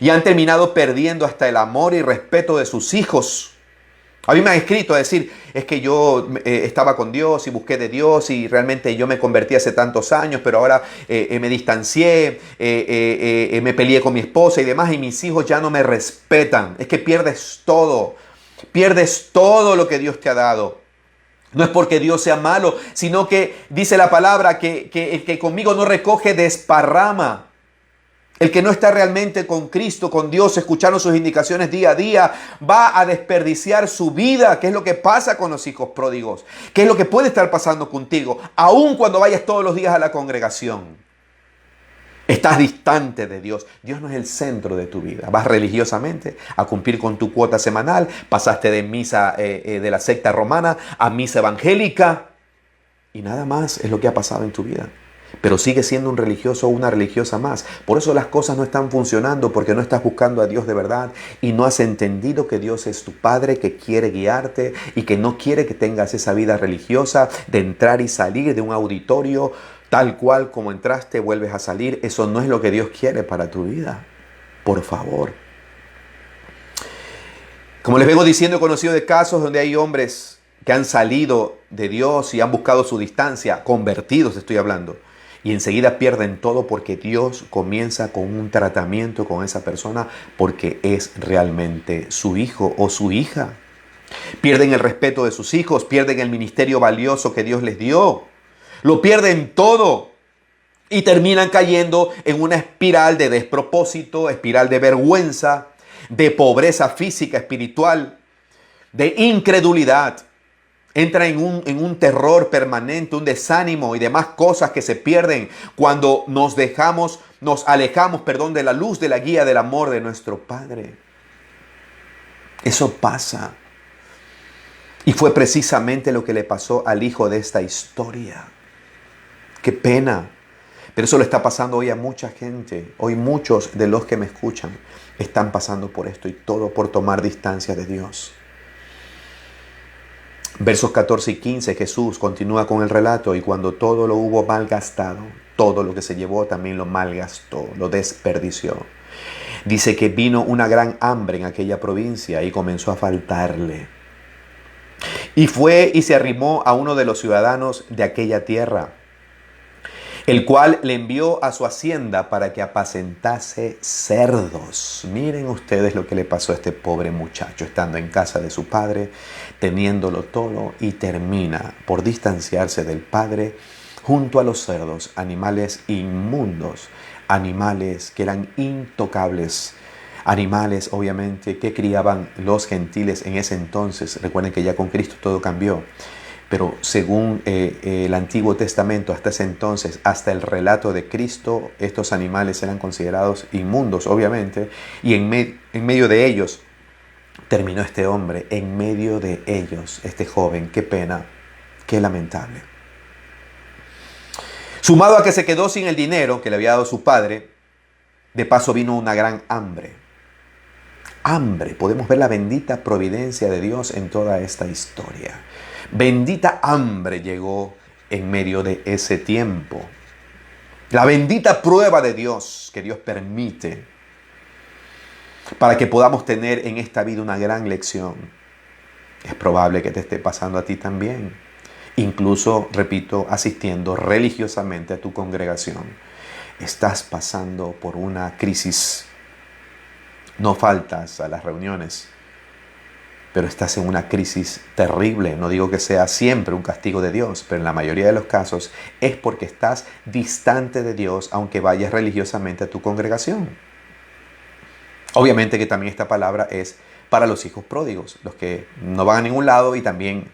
Y han terminado perdiendo hasta el amor y respeto de sus hijos. A mí me han escrito a decir, es que yo estaba con Dios y busqué de Dios y realmente yo me convertí hace tantos años, pero ahora me distancié, me peleé con mi esposa y demás y mis hijos ya no me respetan. Es que pierdes todo lo que Dios te ha dado. No es porque Dios sea malo, sino que dice la palabra que el que conmigo no recoge desparrama. El que no está realmente con Cristo, con Dios, escuchando sus indicaciones día a día, va a desperdiciar su vida. ¿Qué es lo que pasa con los hijos pródigos? ¿Qué es lo que puede estar pasando contigo? Aun cuando vayas todos los días a la congregación. Estás distante de Dios. Dios no es el centro de tu vida. Vas religiosamente a cumplir con tu cuota semanal. Pasaste de misa de la secta romana a misa evangélica. Y nada más es lo que ha pasado en tu vida. Pero sigues siendo un religioso o una religiosa más. Por eso las cosas no están funcionando, porque no estás buscando a Dios de verdad y no has entendido que Dios es tu Padre, que quiere guiarte y que no quiere que tengas esa vida religiosa de entrar y salir de un auditorio tal cual como entraste, vuelves a salir. Eso no es lo que Dios quiere para tu vida. Por favor. Como les vengo diciendo, he conocido de casos donde hay hombres que han salido de Dios y han buscado su distancia, convertidos estoy hablando, y enseguida pierden todo porque Dios comienza con un tratamiento con esa persona porque es realmente su hijo o su hija. Pierden el respeto de sus hijos, pierden el ministerio valioso que Dios les dio. Lo pierden todo y terminan cayendo en una espiral de despropósito, espiral de vergüenza, de pobreza física, espiritual, de incredulidad. Entra en un terror permanente, un desánimo y demás cosas que se pierden cuando nos alejamos de la luz, de la guía, del amor de nuestro Padre. Eso pasa. Y fue precisamente lo que le pasó al hijo de esta historia. Qué pena. Pero eso le está pasando hoy a mucha gente. Hoy muchos de los que me escuchan están pasando por esto y todo por tomar distancia de Dios. Versos 14 y 15, Jesús continúa con el relato. Y cuando todo lo hubo malgastado, todo lo que se llevó también lo malgastó, lo desperdició. Dice que vino una gran hambre en aquella provincia y comenzó a faltarle. Y fue y se arrimó a uno de los ciudadanos de aquella tierra, el cual le envió a su hacienda para que apacentase cerdos. Miren ustedes lo que le pasó a este pobre muchacho, estando en casa de su padre, teniéndolo todo, y termina por distanciarse del padre junto a los cerdos, animales inmundos, animales que eran intocables, animales obviamente que criaban los gentiles en ese entonces. Recuerden que ya con Cristo todo cambió. Pero según el Antiguo Testamento, hasta ese entonces, hasta el relato de Cristo, estos animales eran considerados inmundos, obviamente. Y en medio de ellos terminó este hombre, en medio de ellos, este joven. Qué pena, qué lamentable. Sumado a que se quedó sin el dinero que le había dado su padre, de paso vino una gran hambre. Hambre, podemos ver la bendita providencia de Dios en toda esta historia. Bendita hambre llegó en medio de ese tiempo. La bendita prueba de Dios que Dios permite para que podamos tener en esta vida una gran lección. Es probable que te esté pasando a ti también. Incluso, repito, asistiendo religiosamente a tu congregación. estás pasando por una crisis. No faltas a las reuniones, pero estás en una crisis terrible. No digo que sea siempre un castigo de Dios, pero en la mayoría de los casos es porque estás distante de Dios, aunque vayas religiosamente a tu congregación. Obviamente que también esta palabra es para los hijos pródigos, los que no van a ningún lado y también,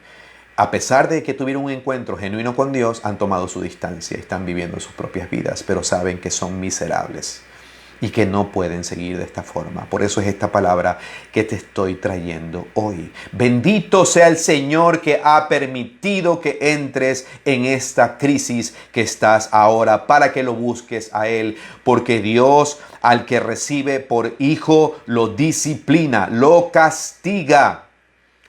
a pesar de que tuvieron un encuentro genuino con Dios, han tomado su distancia, están viviendo sus propias vidas, pero saben que son miserables y que no pueden seguir de esta forma. Por eso es esta palabra que te estoy trayendo hoy. Bendito sea el Señor que ha permitido que entres en esta crisis que estás ahora, para que lo busques a Él, porque Dios al que recibe por hijo lo disciplina, lo castiga.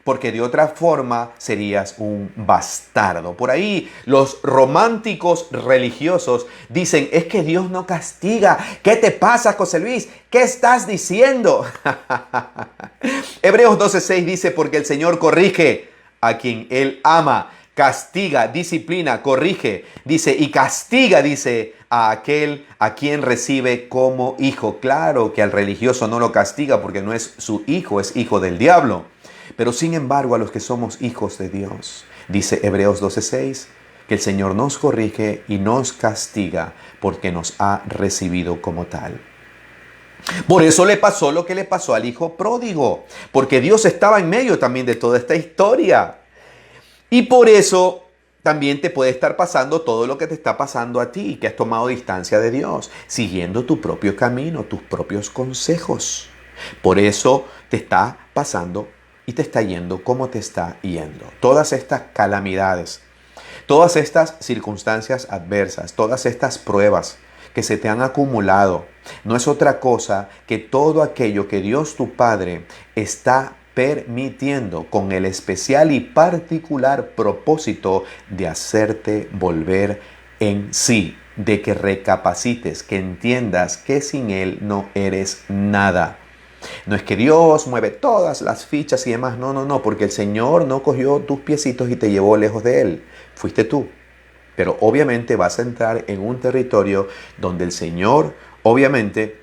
Porque de otra forma serías un bastardo. Por ahí los románticos religiosos dicen, es que Dios no castiga. ¿Qué te pasa, José Luis? ¿Qué estás diciendo? Hebreos 12:6 dice, porque el Señor corrige a quien Él ama. Castiga, disciplina, corrige. Dice, y castiga, dice, a aquel a quien recibe como hijo. Claro que al religioso no lo castiga porque no es su hijo, es hijo del diablo. Pero sin embargo, a los que somos hijos de Dios, dice Hebreos 12:6, que el Señor nos corrige y nos castiga porque nos ha recibido como tal. Por eso le pasó lo que le pasó al hijo pródigo, porque Dios estaba en medio también de toda esta historia. Y por eso también te puede estar pasando todo lo que te está pasando a ti, que has tomado distancia de Dios, siguiendo tu propio camino, tus propios consejos. Por eso te está pasando y te está yendo como te está yendo. Todas estas calamidades, todas estas circunstancias adversas, todas estas pruebas que se te han acumulado, no es otra cosa que todo aquello que Dios tu Padre está permitiendo con el especial y particular propósito de hacerte volver en sí, de que recapacites, que entiendas que sin Él no eres nada. No es que Dios mueve todas las fichas y demás, no, porque el Señor no cogió tus piecitos y te llevó lejos de Él, fuiste tú. Pero obviamente vas a entrar en un territorio donde el Señor obviamente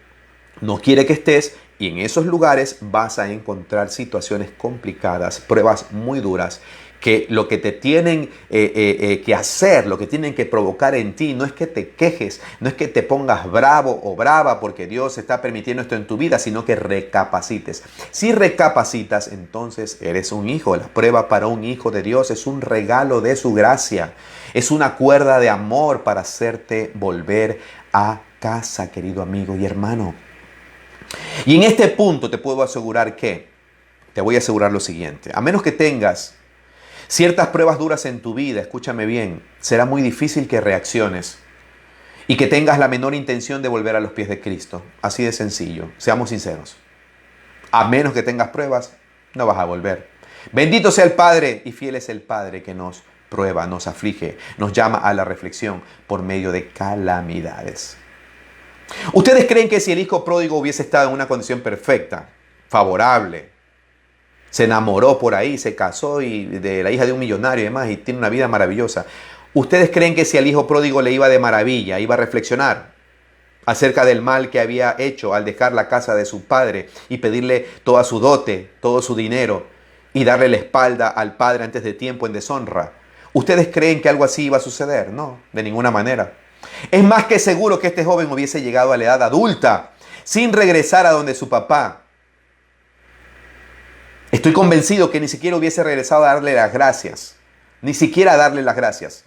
no quiere que estés, y en esos lugares vas a encontrar situaciones complicadas, pruebas muy duras, que lo que te tienen que hacer, lo que tienen que provocar en ti, no es que te quejes, no es que te pongas bravo o brava porque Dios está permitiendo esto en tu vida, sino que recapacites. Si recapacitas, entonces eres un hijo. La prueba para un hijo de Dios es un regalo de su gracia. Es una cuerda de amor para hacerte volver a casa, querido amigo y hermano. Y en este punto te puedo asegurar que, te voy a asegurar lo siguiente, a menos que tengas ciertas pruebas duras en tu vida, escúchame bien, será muy difícil que reacciones y que tengas la menor intención de volver a los pies de Cristo. Así de sencillo, seamos sinceros. A menos que tengas pruebas, no vas a volver. Bendito sea el Padre y fiel es el Padre que nos prueba, nos aflige, nos llama a la reflexión por medio de calamidades. ¿Ustedes creen que si el hijo pródigo hubiese estado en una condición perfecta, favorable, se enamoró por ahí, se casó y de la hija de un millonario y demás y tiene una vida maravillosa, ¿ustedes creen que si al hijo pródigo le iba de maravilla, iba a reflexionar acerca del mal que había hecho al dejar la casa de su padre y pedirle toda su dote, todo su dinero y darle la espalda al padre antes de tiempo en deshonra? ¿Ustedes creen que algo así iba a suceder? No, de ninguna manera. Es más que seguro que este joven hubiese llegado a la edad adulta sin regresar a donde su papá. Estoy convencido que ni siquiera hubiese regresado a darle las gracias. Ni siquiera a darle las gracias.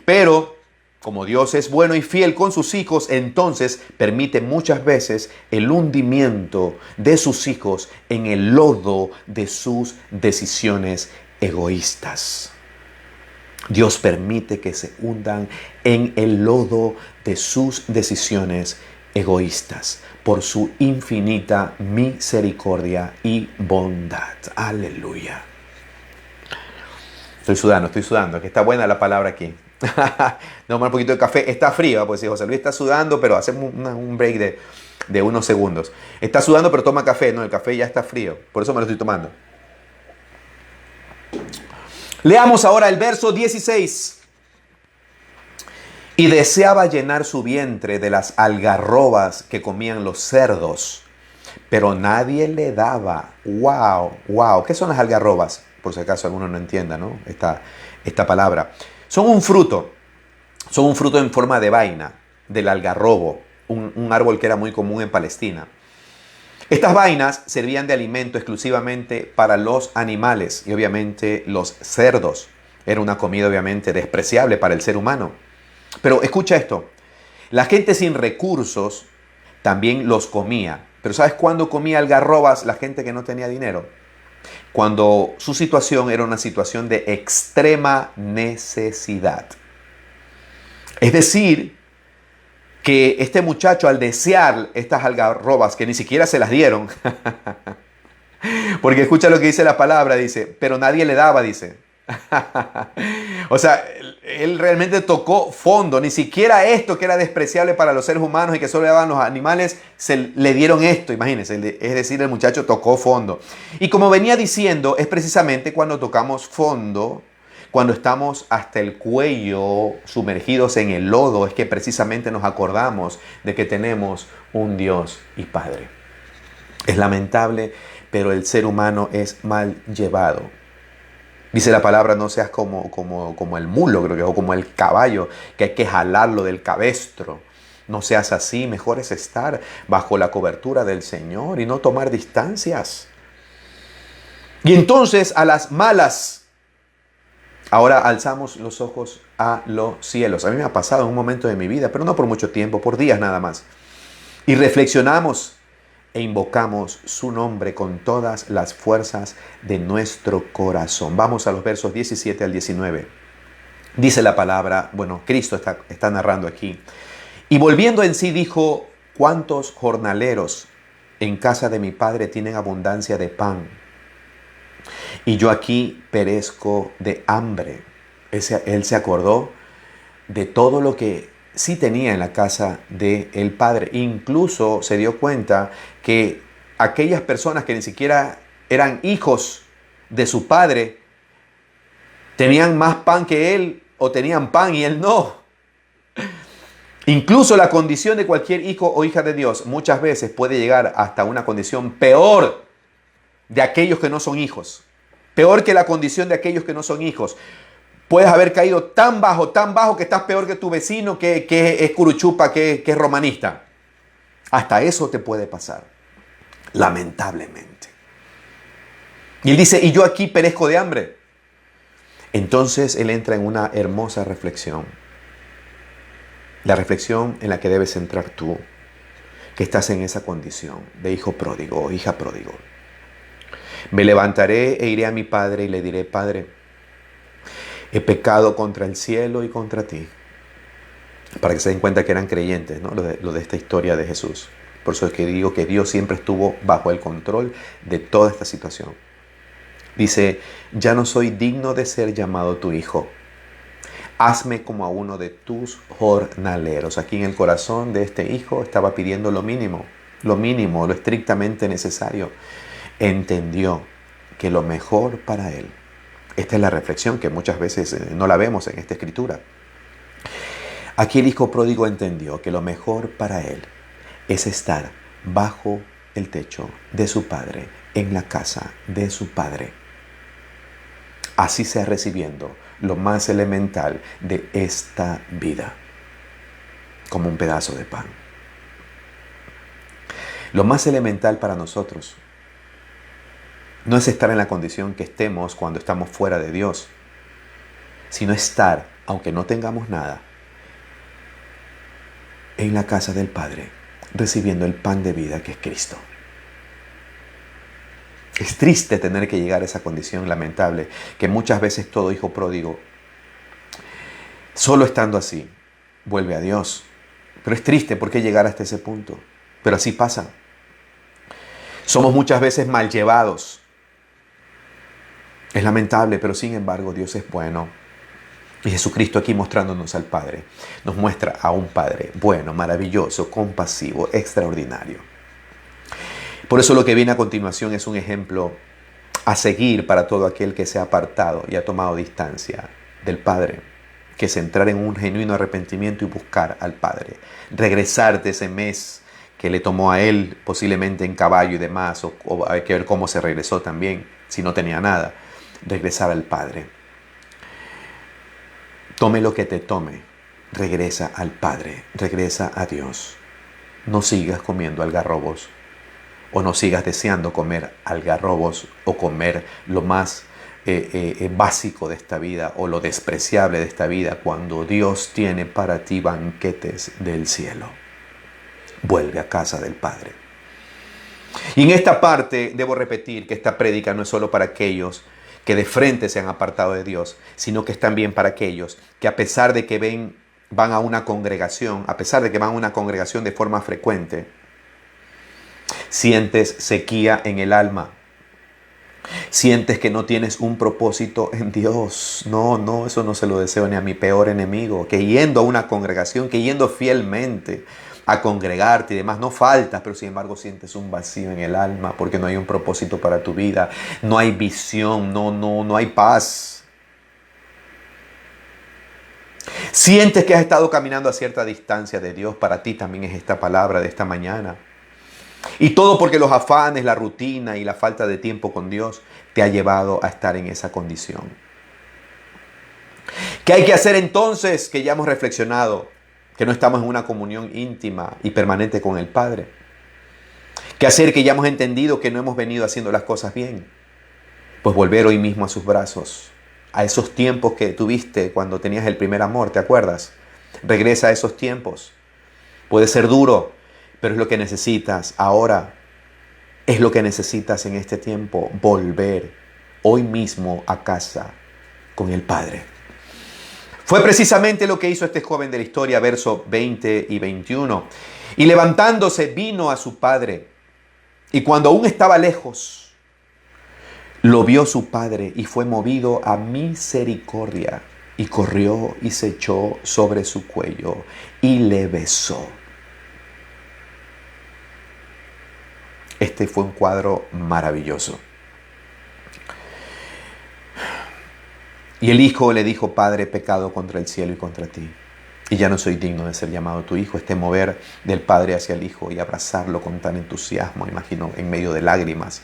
Pero, como Dios es bueno y fiel con sus hijos, entonces permite muchas veces el hundimiento de sus hijos en el lodo de sus decisiones egoístas. Dios permite que se hundan en el lodo de sus decisiones egoístas por su infinita misericordia y bondad. Aleluya. Estoy sudando, que está buena la palabra aquí. Tomar un poquito de café. Está frío, pues si José Luis está sudando, pero hacemos un break de unos segundos. Está sudando, pero toma café. No, el café ya está frío. Por eso me lo estoy tomando. Leamos ahora el verso 16. y deseaba llenar su vientre de las algarrobas que comían los cerdos, pero nadie le daba. ¡Wow! ¡Wow! ¿Qué son las algarrobas? Por si acaso alguno no entienda, ¿no? Esta palabra. Son un fruto en forma de vaina, del algarrobo, un árbol que era muy común en Palestina. Estas vainas servían de alimento exclusivamente para los animales y obviamente los cerdos. Era una comida obviamente despreciable para el ser humano. Pero escucha esto, la gente sin recursos también los comía. Pero ¿sabes cuándo comía algarrobas la gente que no tenía dinero? Cuando su situación era una situación de extrema necesidad. Es decir, que este muchacho al desear estas algarrobas, que ni siquiera se las dieron, porque escucha lo que dice la palabra, dice, pero nadie le daba, dice. O sea, él realmente tocó fondo, ni siquiera esto que era despreciable para los seres humanos y que solo le daban los animales, le dieron esto, imagínense, es decir, el muchacho tocó fondo. Y como venía diciendo, es precisamente cuando tocamos fondo, cuando estamos hasta el cuello sumergidos en el lodo, es que precisamente nos acordamos de que tenemos un Dios y Padre. Es lamentable, pero el ser humano es mal llevado. Dice la palabra, no seas como el mulo, creo que, o como el caballo, que hay que jalarlo del cabestro. No seas así, mejor es estar bajo la cobertura del Señor y no tomar distancias. Y entonces a las malas, ahora alzamos los ojos a los cielos. A mí me ha pasado en un momento de mi vida, pero no por mucho tiempo, por días nada más. Y reflexionamos e invocamos su nombre con todas las fuerzas de nuestro corazón. Vamos a los versos 17 al 19. Dice la palabra, bueno, Cristo está narrando aquí. Y volviendo en sí dijo, ¿cuántos jornaleros en casa de mi padre tienen abundancia de pan? Y yo aquí perezco de hambre. Él se acordó de todo lo que sí tenía en la casa del padre. Incluso se dio cuenta que aquellas personas que ni siquiera eran hijos de su padre tenían más pan que él o tenían pan y él no. Incluso la condición de cualquier hijo o hija de Dios muchas veces puede llegar hasta una condición peor de aquellos que no son hijos. Peor que la condición de aquellos que no son hijos. Puedes haber caído tan bajo que estás peor que tu vecino que es curuchupa, que es romanista. Hasta eso te puede pasar, lamentablemente. Y él dice, y yo aquí perezco de hambre. Entonces él entra en una hermosa reflexión. La reflexión en la que debes entrar tú, que estás en esa condición de hijo pródigo o hija pródigo. Me levantaré e iré a mi padre y le diré, Padre, he pecado contra el cielo y contra ti. Para que se den cuenta que eran creyentes, ¿no? Lo de esta historia de Jesús. Por eso es que digo que Dios siempre estuvo bajo el control de toda esta situación. Dice, ya no soy digno de ser llamado tu hijo. Hazme como a uno de tus jornaleros. Aquí en el corazón de este hijo estaba pidiendo lo mínimo, lo estrictamente necesario. Entendió que lo mejor para él, esta es la reflexión que muchas veces no la vemos en esta escritura. Aquí el hijo pródigo entendió que lo mejor para él es estar bajo el techo de su padre, en la casa de su padre. Así sea recibiendo lo más elemental de esta vida, como un pedazo de pan. Lo más elemental para nosotros no es estar en la condición que estemos cuando estamos fuera de Dios, sino estar, aunque no tengamos nada, en la casa del Padre, recibiendo el pan de vida que es Cristo. Es triste tener que llegar a esa condición lamentable, que muchas veces todo hijo pródigo, solo estando así, vuelve a Dios. Pero es triste porque llegar hasta ese punto. Pero así pasa. Somos muchas veces mal llevados. Es lamentable, pero sin embargo Dios es bueno. Y Jesucristo aquí mostrándonos al Padre, nos muestra a un Padre bueno, maravilloso, compasivo, extraordinario. Por eso lo que viene a continuación es un ejemplo a seguir para todo aquel que se ha apartado y ha tomado distancia del Padre. que es entrar en un genuino arrepentimiento y buscar al Padre. Regresar de ese mes que le tomó a él, posiblemente en caballo y demás, o hay que ver cómo se regresó también, si no tenía nada. Regresar al Padre. Tome lo que te tome, regresa al Padre, regresa a Dios. No sigas comiendo algarrobos, o no sigas deseando comer algarrobos o comer lo más básico de esta vida o lo despreciable de esta vida, cuando Dios tiene para ti banquetes del cielo. Vuelve a casa del Padre. Y en esta parte debo repetir que esta prédica no es solo para aquellos que de frente se han apartado de Dios, sino que es también para aquellos que, a pesar de que van a una congregación, a pesar de que van a una congregación de forma frecuente, sientes sequía en el alma. Sientes que no tienes un propósito en Dios. No, eso no se lo deseo ni a mi peor enemigo. Que yendo a una congregación, que yendo fielmente a congregarte y demás, no faltas, pero sin embargo sientes un vacío en el alma porque no hay un propósito para tu vida. No hay visión, no hay paz. Sientes que has estado caminando a cierta distancia de Dios. Para ti también es esta palabra de esta mañana. Y todo porque los afanes, la rutina y la falta de tiempo con Dios te ha llevado a estar en esa condición. ¿Qué hay que hacer entonces que ya hemos reflexionado? Que no estamos en una comunión íntima y permanente con el Padre. ¿Qué hacer que ya hemos entendido que no hemos venido haciendo las cosas bien? Pues volver hoy mismo a sus brazos. A esos tiempos que tuviste cuando tenías el primer amor, ¿te acuerdas? Regresa a esos tiempos. Puede ser duro, pero es lo que necesitas ahora. Es lo que necesitas en este tiempo. Volver hoy mismo a casa con el Padre. Fue precisamente lo que hizo este joven de la historia, versos 20 y 21. Y levantándose vino a su padre. Y cuando aún estaba lejos, lo vio su padre y fue movido a misericordia. Y corrió y se echó sobre su cuello y le besó. Este fue un cuadro maravilloso. Y el hijo le dijo: Padre, he pecado contra el cielo y contra ti, y ya no soy digno de ser llamado tu hijo. Este mover del padre hacia el hijo y abrazarlo con tan entusiasmo, imagino, en medio de lágrimas.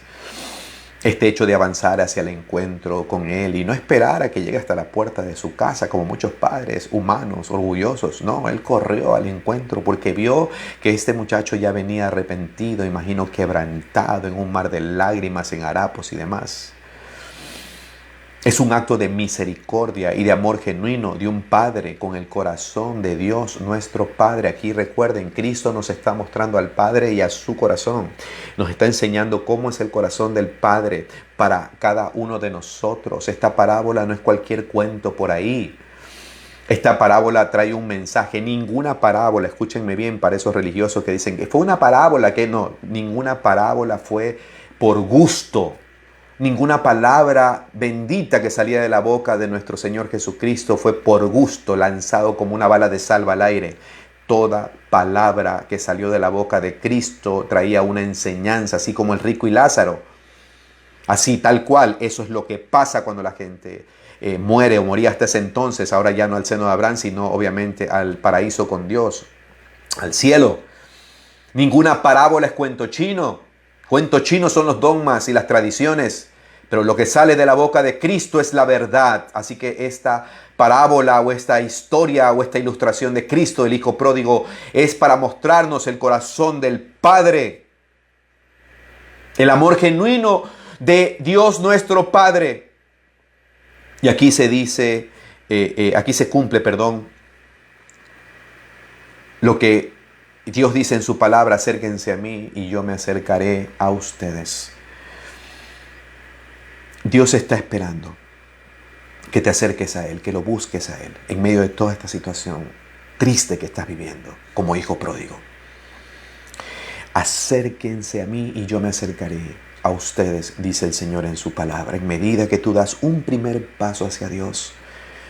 Este hecho de avanzar hacia el encuentro con él y no esperar a que llegue hasta la puerta de su casa, como muchos padres humanos, orgullosos. No, él corrió al encuentro porque vio que este muchacho ya venía arrepentido, imagino, quebrantado en un mar de lágrimas, en harapos y demás. Es un acto de misericordia y de amor genuino de un padre con el corazón de Dios, nuestro Padre. Aquí recuerden, Cristo nos está mostrando al Padre y a su corazón. Nos está enseñando cómo es el corazón del Padre para cada uno de nosotros. Esta parábola no es cualquier cuento por ahí. Esta parábola trae un mensaje. Ninguna parábola, escúchenme bien, para esos religiosos que dicen que fue una parábola, que no, ninguna parábola fue por gusto. Ninguna palabra bendita que salía de la boca de nuestro Señor Jesucristo fue por gusto, lanzado como una bala de salva al aire. Toda palabra que salió de la boca de Cristo traía una enseñanza, así como el rico y Lázaro. Así, tal cual, eso es lo que pasa cuando la gente muere o moría hasta ese entonces. Ahora ya no al seno de Abraham, sino obviamente al paraíso con Dios, al cielo. Ninguna parábola es cuento chino. Cuento chino son los dogmas y las tradiciones, pero lo que sale de la boca de Cristo es la verdad. Así que esta parábola o esta historia o esta ilustración de Cristo, el Hijo Pródigo, es para mostrarnos el corazón del Padre. El amor genuino de Dios nuestro Padre. Y aquí se dice, aquí se cumple, lo que Dios dice en su palabra: acérquense a mí y yo me acercaré a ustedes. Dios está esperando que te acerques a Él, que lo busques a Él, en medio de toda esta situación triste que estás viviendo como hijo pródigo. Acérquense a mí y yo me acercaré a ustedes, dice el Señor en su palabra. En medida que tú das un primer paso hacia Dios,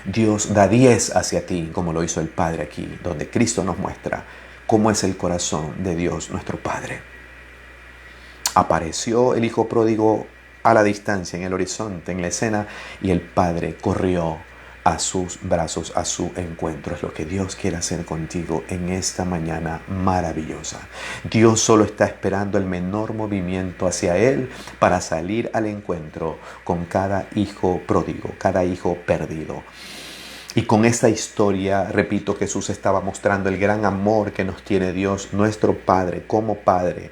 Dios da 10 hacia ti, como lo hizo el Padre aquí, donde Cristo nos muestra cómo es el corazón de Dios nuestro Padre. Apareció el hijo pródigo a la distancia, en el horizonte, en la escena, y el Padre corrió, a sus brazos, a su encuentro. Es lo que Dios quiere hacer contigo en esta mañana maravillosa. Dios solo está esperando el menor movimiento hacia Él para salir al encuentro con cada hijo pródigo, cada hijo perdido. Y con esta historia, repito, Jesús estaba mostrando el gran amor que nos tiene Dios, nuestro Padre, como Padre.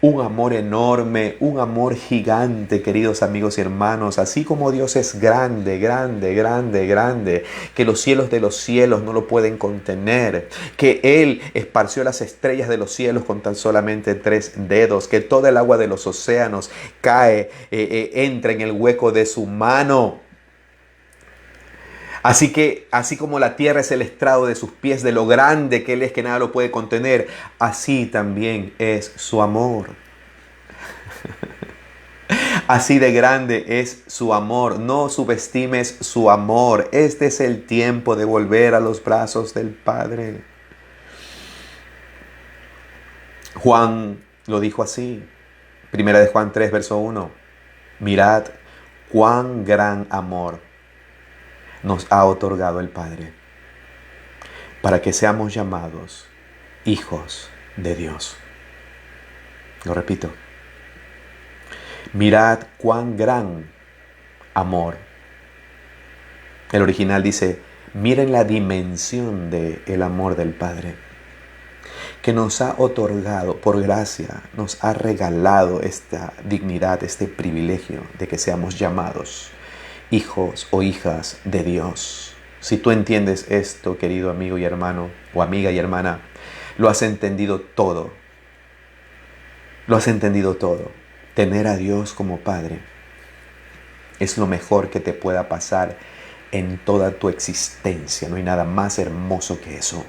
Un amor enorme, un amor gigante, queridos amigos y hermanos. Así como Dios es grande, grande, grande, grande, que los cielos de los cielos no lo pueden contener, que Él esparció las estrellas de los cielos con tan solamente 3 dedos, que toda el agua de los océanos cae, entra en el hueco de su mano. Así como la tierra es el estrado de sus pies, de lo grande que Él es, que nada lo puede contener, así también es su amor. Así de grande es su amor. No subestimes su amor. Este es el tiempo de volver a los brazos del Padre. Juan lo dijo así. Primera de Juan 3, verso 1. Mirad cuán gran amor nos ha otorgado el Padre, para que seamos llamados hijos de Dios. Lo repito. Mirad cuán gran amor. El original dice, miren la dimensión del amor del Padre, que nos ha otorgado por gracia, nos ha regalado esta dignidad, este privilegio de que seamos llamados hijos o hijas de Dios. Si tú entiendes esto, querido amigo y hermano, o amiga y hermana, lo has entendido todo. Lo has entendido todo. Tener a Dios como Padre es lo mejor que te pueda pasar en toda tu existencia. No hay nada más hermoso que eso.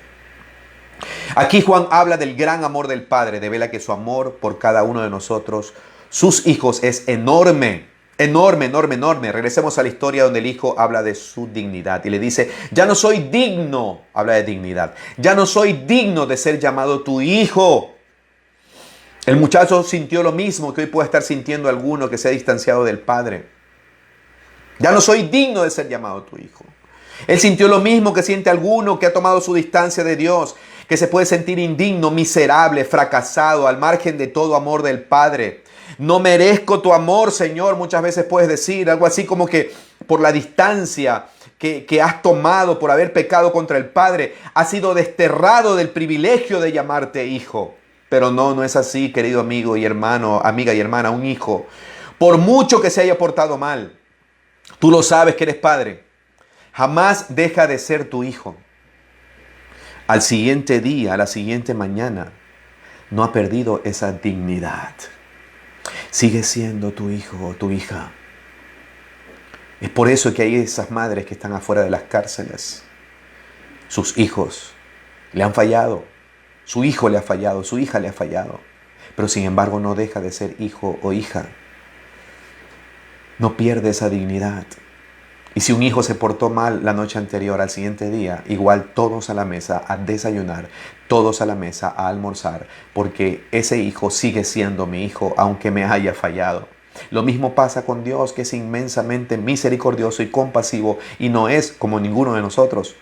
Aquí Juan habla del gran amor del Padre. Devela que su amor por cada uno de nosotros, sus hijos, es enorme. Enorme, enorme, enorme. Regresemos a la historia donde el hijo habla de su dignidad y le dice, ya no soy digno, habla de dignidad, ya no soy digno de ser llamado tu hijo. El muchacho sintió lo mismo que hoy puede estar sintiendo alguno que se ha distanciado del Padre. Ya no soy digno de ser llamado tu hijo. Él sintió lo mismo que siente alguno que ha tomado su distancia de Dios, que se puede sentir indigno, miserable, fracasado, al margen de todo amor del Padre. No merezco tu amor, Señor. Muchas veces puedes decir algo así como que por la distancia que has tomado por haber pecado contra el Padre, has sido desterrado del privilegio de llamarte hijo. Pero no es así, querido amigo y hermano, amiga y hermana. Un hijo, por mucho que se haya portado mal, tú lo sabes que eres padre, jamás deja de ser tu hijo. Al siguiente día, a la siguiente mañana, no ha perdido esa dignidad. Sigue siendo tu hijo o tu hija. Es por eso que hay esas madres que están afuera de las cárceles. Sus hijos le han fallado. Su hijo le ha fallado, su hija le ha fallado. Pero sin embargo no deja de ser hijo o hija. No pierde esa dignidad. Y si un hijo se portó mal la noche anterior, al siguiente día, igual todos a la mesa a desayunar, todos a la mesa a almorzar, porque ese hijo sigue siendo mi hijo, aunque me haya fallado. Lo mismo pasa con Dios, que es inmensamente misericordioso y compasivo, y no es como ninguno de nosotros.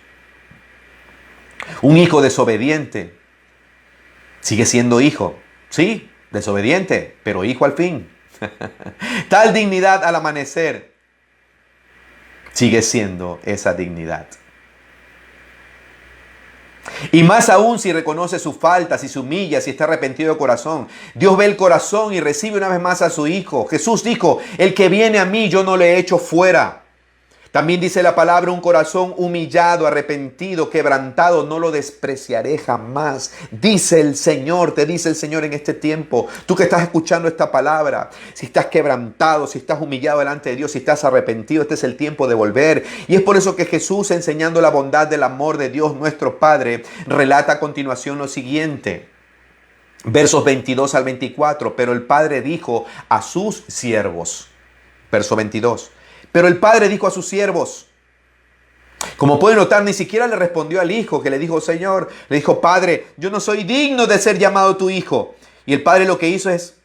Un hijo desobediente sigue siendo hijo, sí, desobediente, pero hijo al fin. Tal dignidad al amanecer sigue siendo esa dignidad. Y más aún si reconoce su falta, si se humilla, si está arrepentido de corazón. Dios ve el corazón y recibe una vez más a su hijo. Jesús dijo, el que viene a mí yo no le echo fuera. También dice la palabra, un corazón humillado, arrepentido, quebrantado, no lo despreciaré jamás. Dice el Señor, te dice el Señor en este tiempo. Tú que estás escuchando esta palabra, si estás quebrantado, si estás humillado delante de Dios, si estás arrepentido, este es el tiempo de volver. Y es por eso que Jesús, enseñando la bondad del amor de Dios nuestro Padre, relata a continuación lo siguiente. Versos 22 al 24. Pero el Padre dijo a sus siervos, verso 22. Pero el Padre dijo a sus siervos, como pueden notar, ni siquiera le respondió al hijo, que le dijo, Señor, le dijo, Padre, yo no soy digno de ser llamado tu hijo. Y el Padre lo que hizo es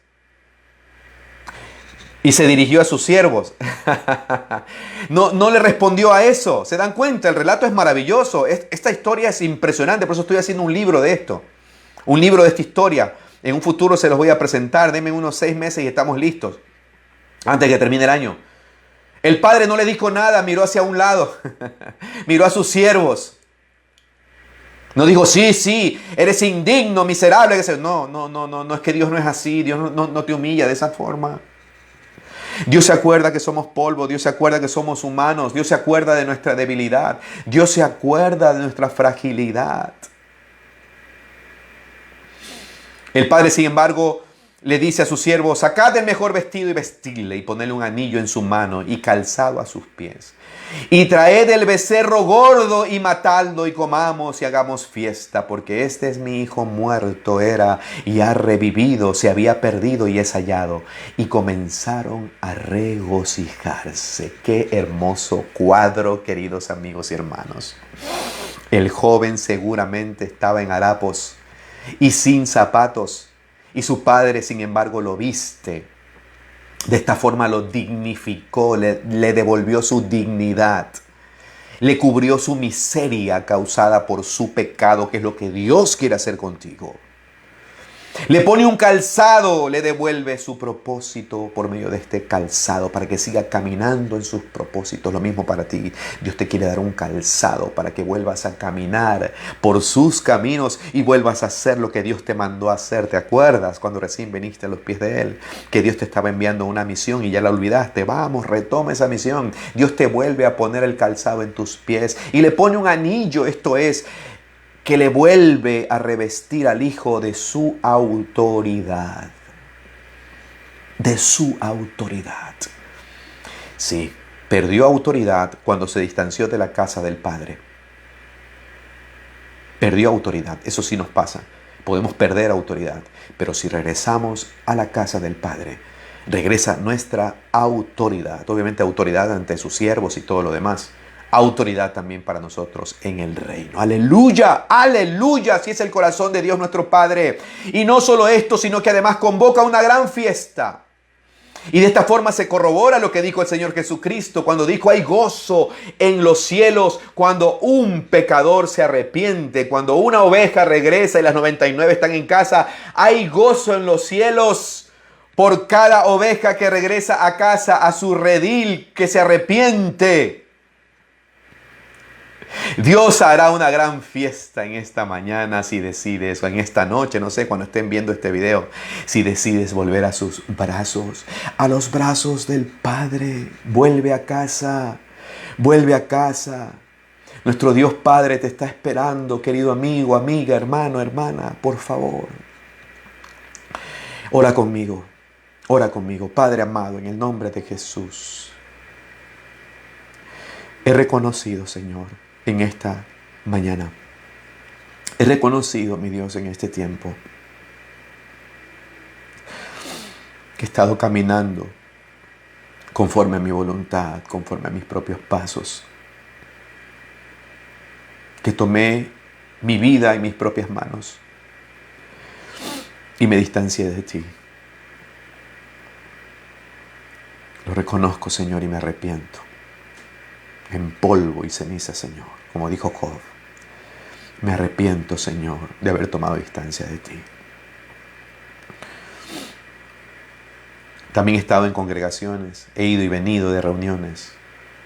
Y se dirigió a sus siervos. No le respondió a eso. ¿Se dan cuenta? El relato es maravilloso. Esta historia es impresionante. Por eso estoy haciendo un libro de esto. Un libro de esta historia. En un futuro se los voy a presentar. Denme unos 6 meses y estamos listos. Antes de que termine el año. El padre no le dijo nada. Miró hacia un lado. Miró a sus siervos. No dijo, sí, eres indigno, miserable. No, es que Dios no es así. Dios no te humilla de esa forma. Dios se acuerda que somos polvo, Dios se acuerda que somos humanos, Dios se acuerda de nuestra debilidad, Dios se acuerda de nuestra fragilidad. El padre, sin embargo, le dice a su siervo, sacad el mejor vestido y vestidle y ponedle un anillo en su mano y calzado a sus pies. Y traed el becerro gordo y matadlo y comamos y hagamos fiesta, porque este es mi hijo muerto era y ha revivido, se había perdido y es hallado. Y comenzaron a regocijarse. Qué hermoso cuadro, queridos amigos y hermanos. El joven seguramente estaba en harapos y sin zapatos, y su padre, sin embargo, lo viste. De esta forma lo dignificó, le devolvió su dignidad, le cubrió su miseria causada por su pecado, que es lo que Dios quiere hacer contigo. Le pone un calzado, le devuelve su propósito por medio de este calzado para que siga caminando en sus propósitos. Lo mismo para ti. Dios te quiere dar un calzado para que vuelvas a caminar por sus caminos y vuelvas a hacer lo que Dios te mandó a hacer. ¿Te acuerdas cuando recién viniste a los pies de Él? Que Dios te estaba enviando una misión y ya la olvidaste. Vamos, retoma esa misión. Dios te vuelve a poner el calzado en tus pies y le pone un anillo, esto es, que le vuelve a revestir al Hijo de su autoridad. De su autoridad. Sí, perdió autoridad cuando se distanció de la casa del Padre. Perdió autoridad, eso sí nos pasa. Podemos perder autoridad, pero si regresamos a la casa del Padre, regresa nuestra autoridad. Obviamente autoridad ante sus siervos y todo lo demás. Autoridad también para nosotros en el reino. Aleluya, aleluya, así es el corazón de Dios nuestro Padre. Y no solo esto, sino que además convoca una gran fiesta. Y de esta forma se corrobora lo que dijo el Señor Jesucristo cuando dijo, hay gozo en los cielos cuando un pecador se arrepiente, cuando una oveja regresa y las 99 están en casa. Hay gozo en los cielos por cada oveja que regresa a casa, a su redil, que se arrepiente. Dios hará una gran fiesta en esta mañana si decides, o en esta noche, no sé, cuando estén viendo este video, si decides volver a sus brazos, a los brazos del Padre. Vuelve a casa, vuelve a casa. Nuestro Dios Padre te está esperando, querido amigo, amiga, hermano, hermana, por favor. Ora conmigo, Padre amado, en el nombre de Jesús. He reconocido, Señor, en esta mañana. He reconocido, mi Dios, en este tiempo que he estado caminando conforme a mi voluntad, conforme a mis propios pasos. Que tomé mi vida en mis propias manos y me distancié de ti. Lo reconozco, Señor, y me arrepiento. En polvo y ceniza, Señor, como dijo Job. Me arrepiento, Señor, de haber tomado distancia de ti. También he estado en congregaciones, he ido y venido de reuniones,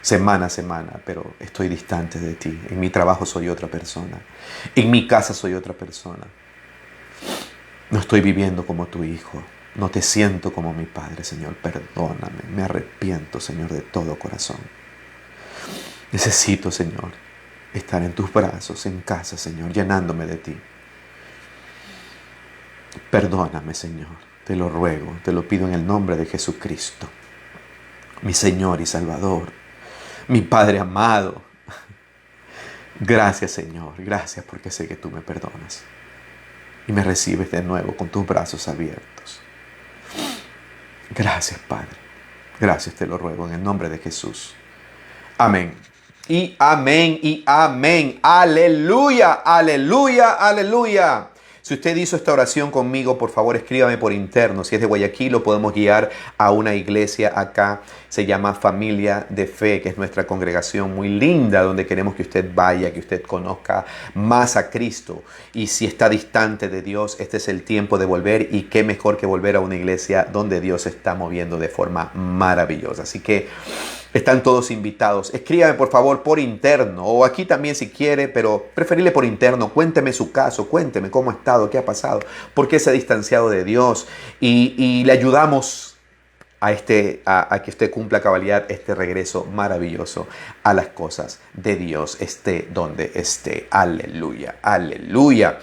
semana a semana, pero estoy distante de ti. En mi trabajo soy otra persona, en mi casa soy otra persona. No estoy viviendo como tu hijo, no te siento como mi Padre, Señor, perdóname. Me arrepiento, Señor, de todo corazón. Necesito, Señor, estar en tus brazos, en casa, Señor, llenándome de ti. Perdóname, Señor, te lo ruego, te lo pido en el nombre de Jesucristo, mi Señor y Salvador, mi Padre amado. Gracias, Señor, gracias porque sé que tú me perdonas y me recibes de nuevo con tus brazos abiertos. Gracias, Padre, gracias, te lo ruego en el nombre de Jesús. Amén. Y amén, y amén. Aleluya, aleluya, aleluya. Si usted hizo esta oración conmigo, por favor escríbame por interno. Si es de Guayaquil, lo podemos guiar a una iglesia acá. Se llama Familia de Fe, que es nuestra congregación muy linda, donde queremos que usted vaya, que usted conozca más a Cristo. Y si está distante de Dios, este es el tiempo de volver, y qué mejor que volver a una iglesia donde Dios se está moviendo de forma maravillosa. Así que están todos invitados. Escríbame por favor por interno, o aquí también si quiere, pero preferible por interno. Cuénteme su caso, cuénteme cómo ha estado, qué ha pasado, por qué se ha distanciado de Dios, y le ayudamos a que usted cumpla a cabalidad este regreso maravilloso a las cosas de Dios, esté donde esté. Aleluya, aleluya.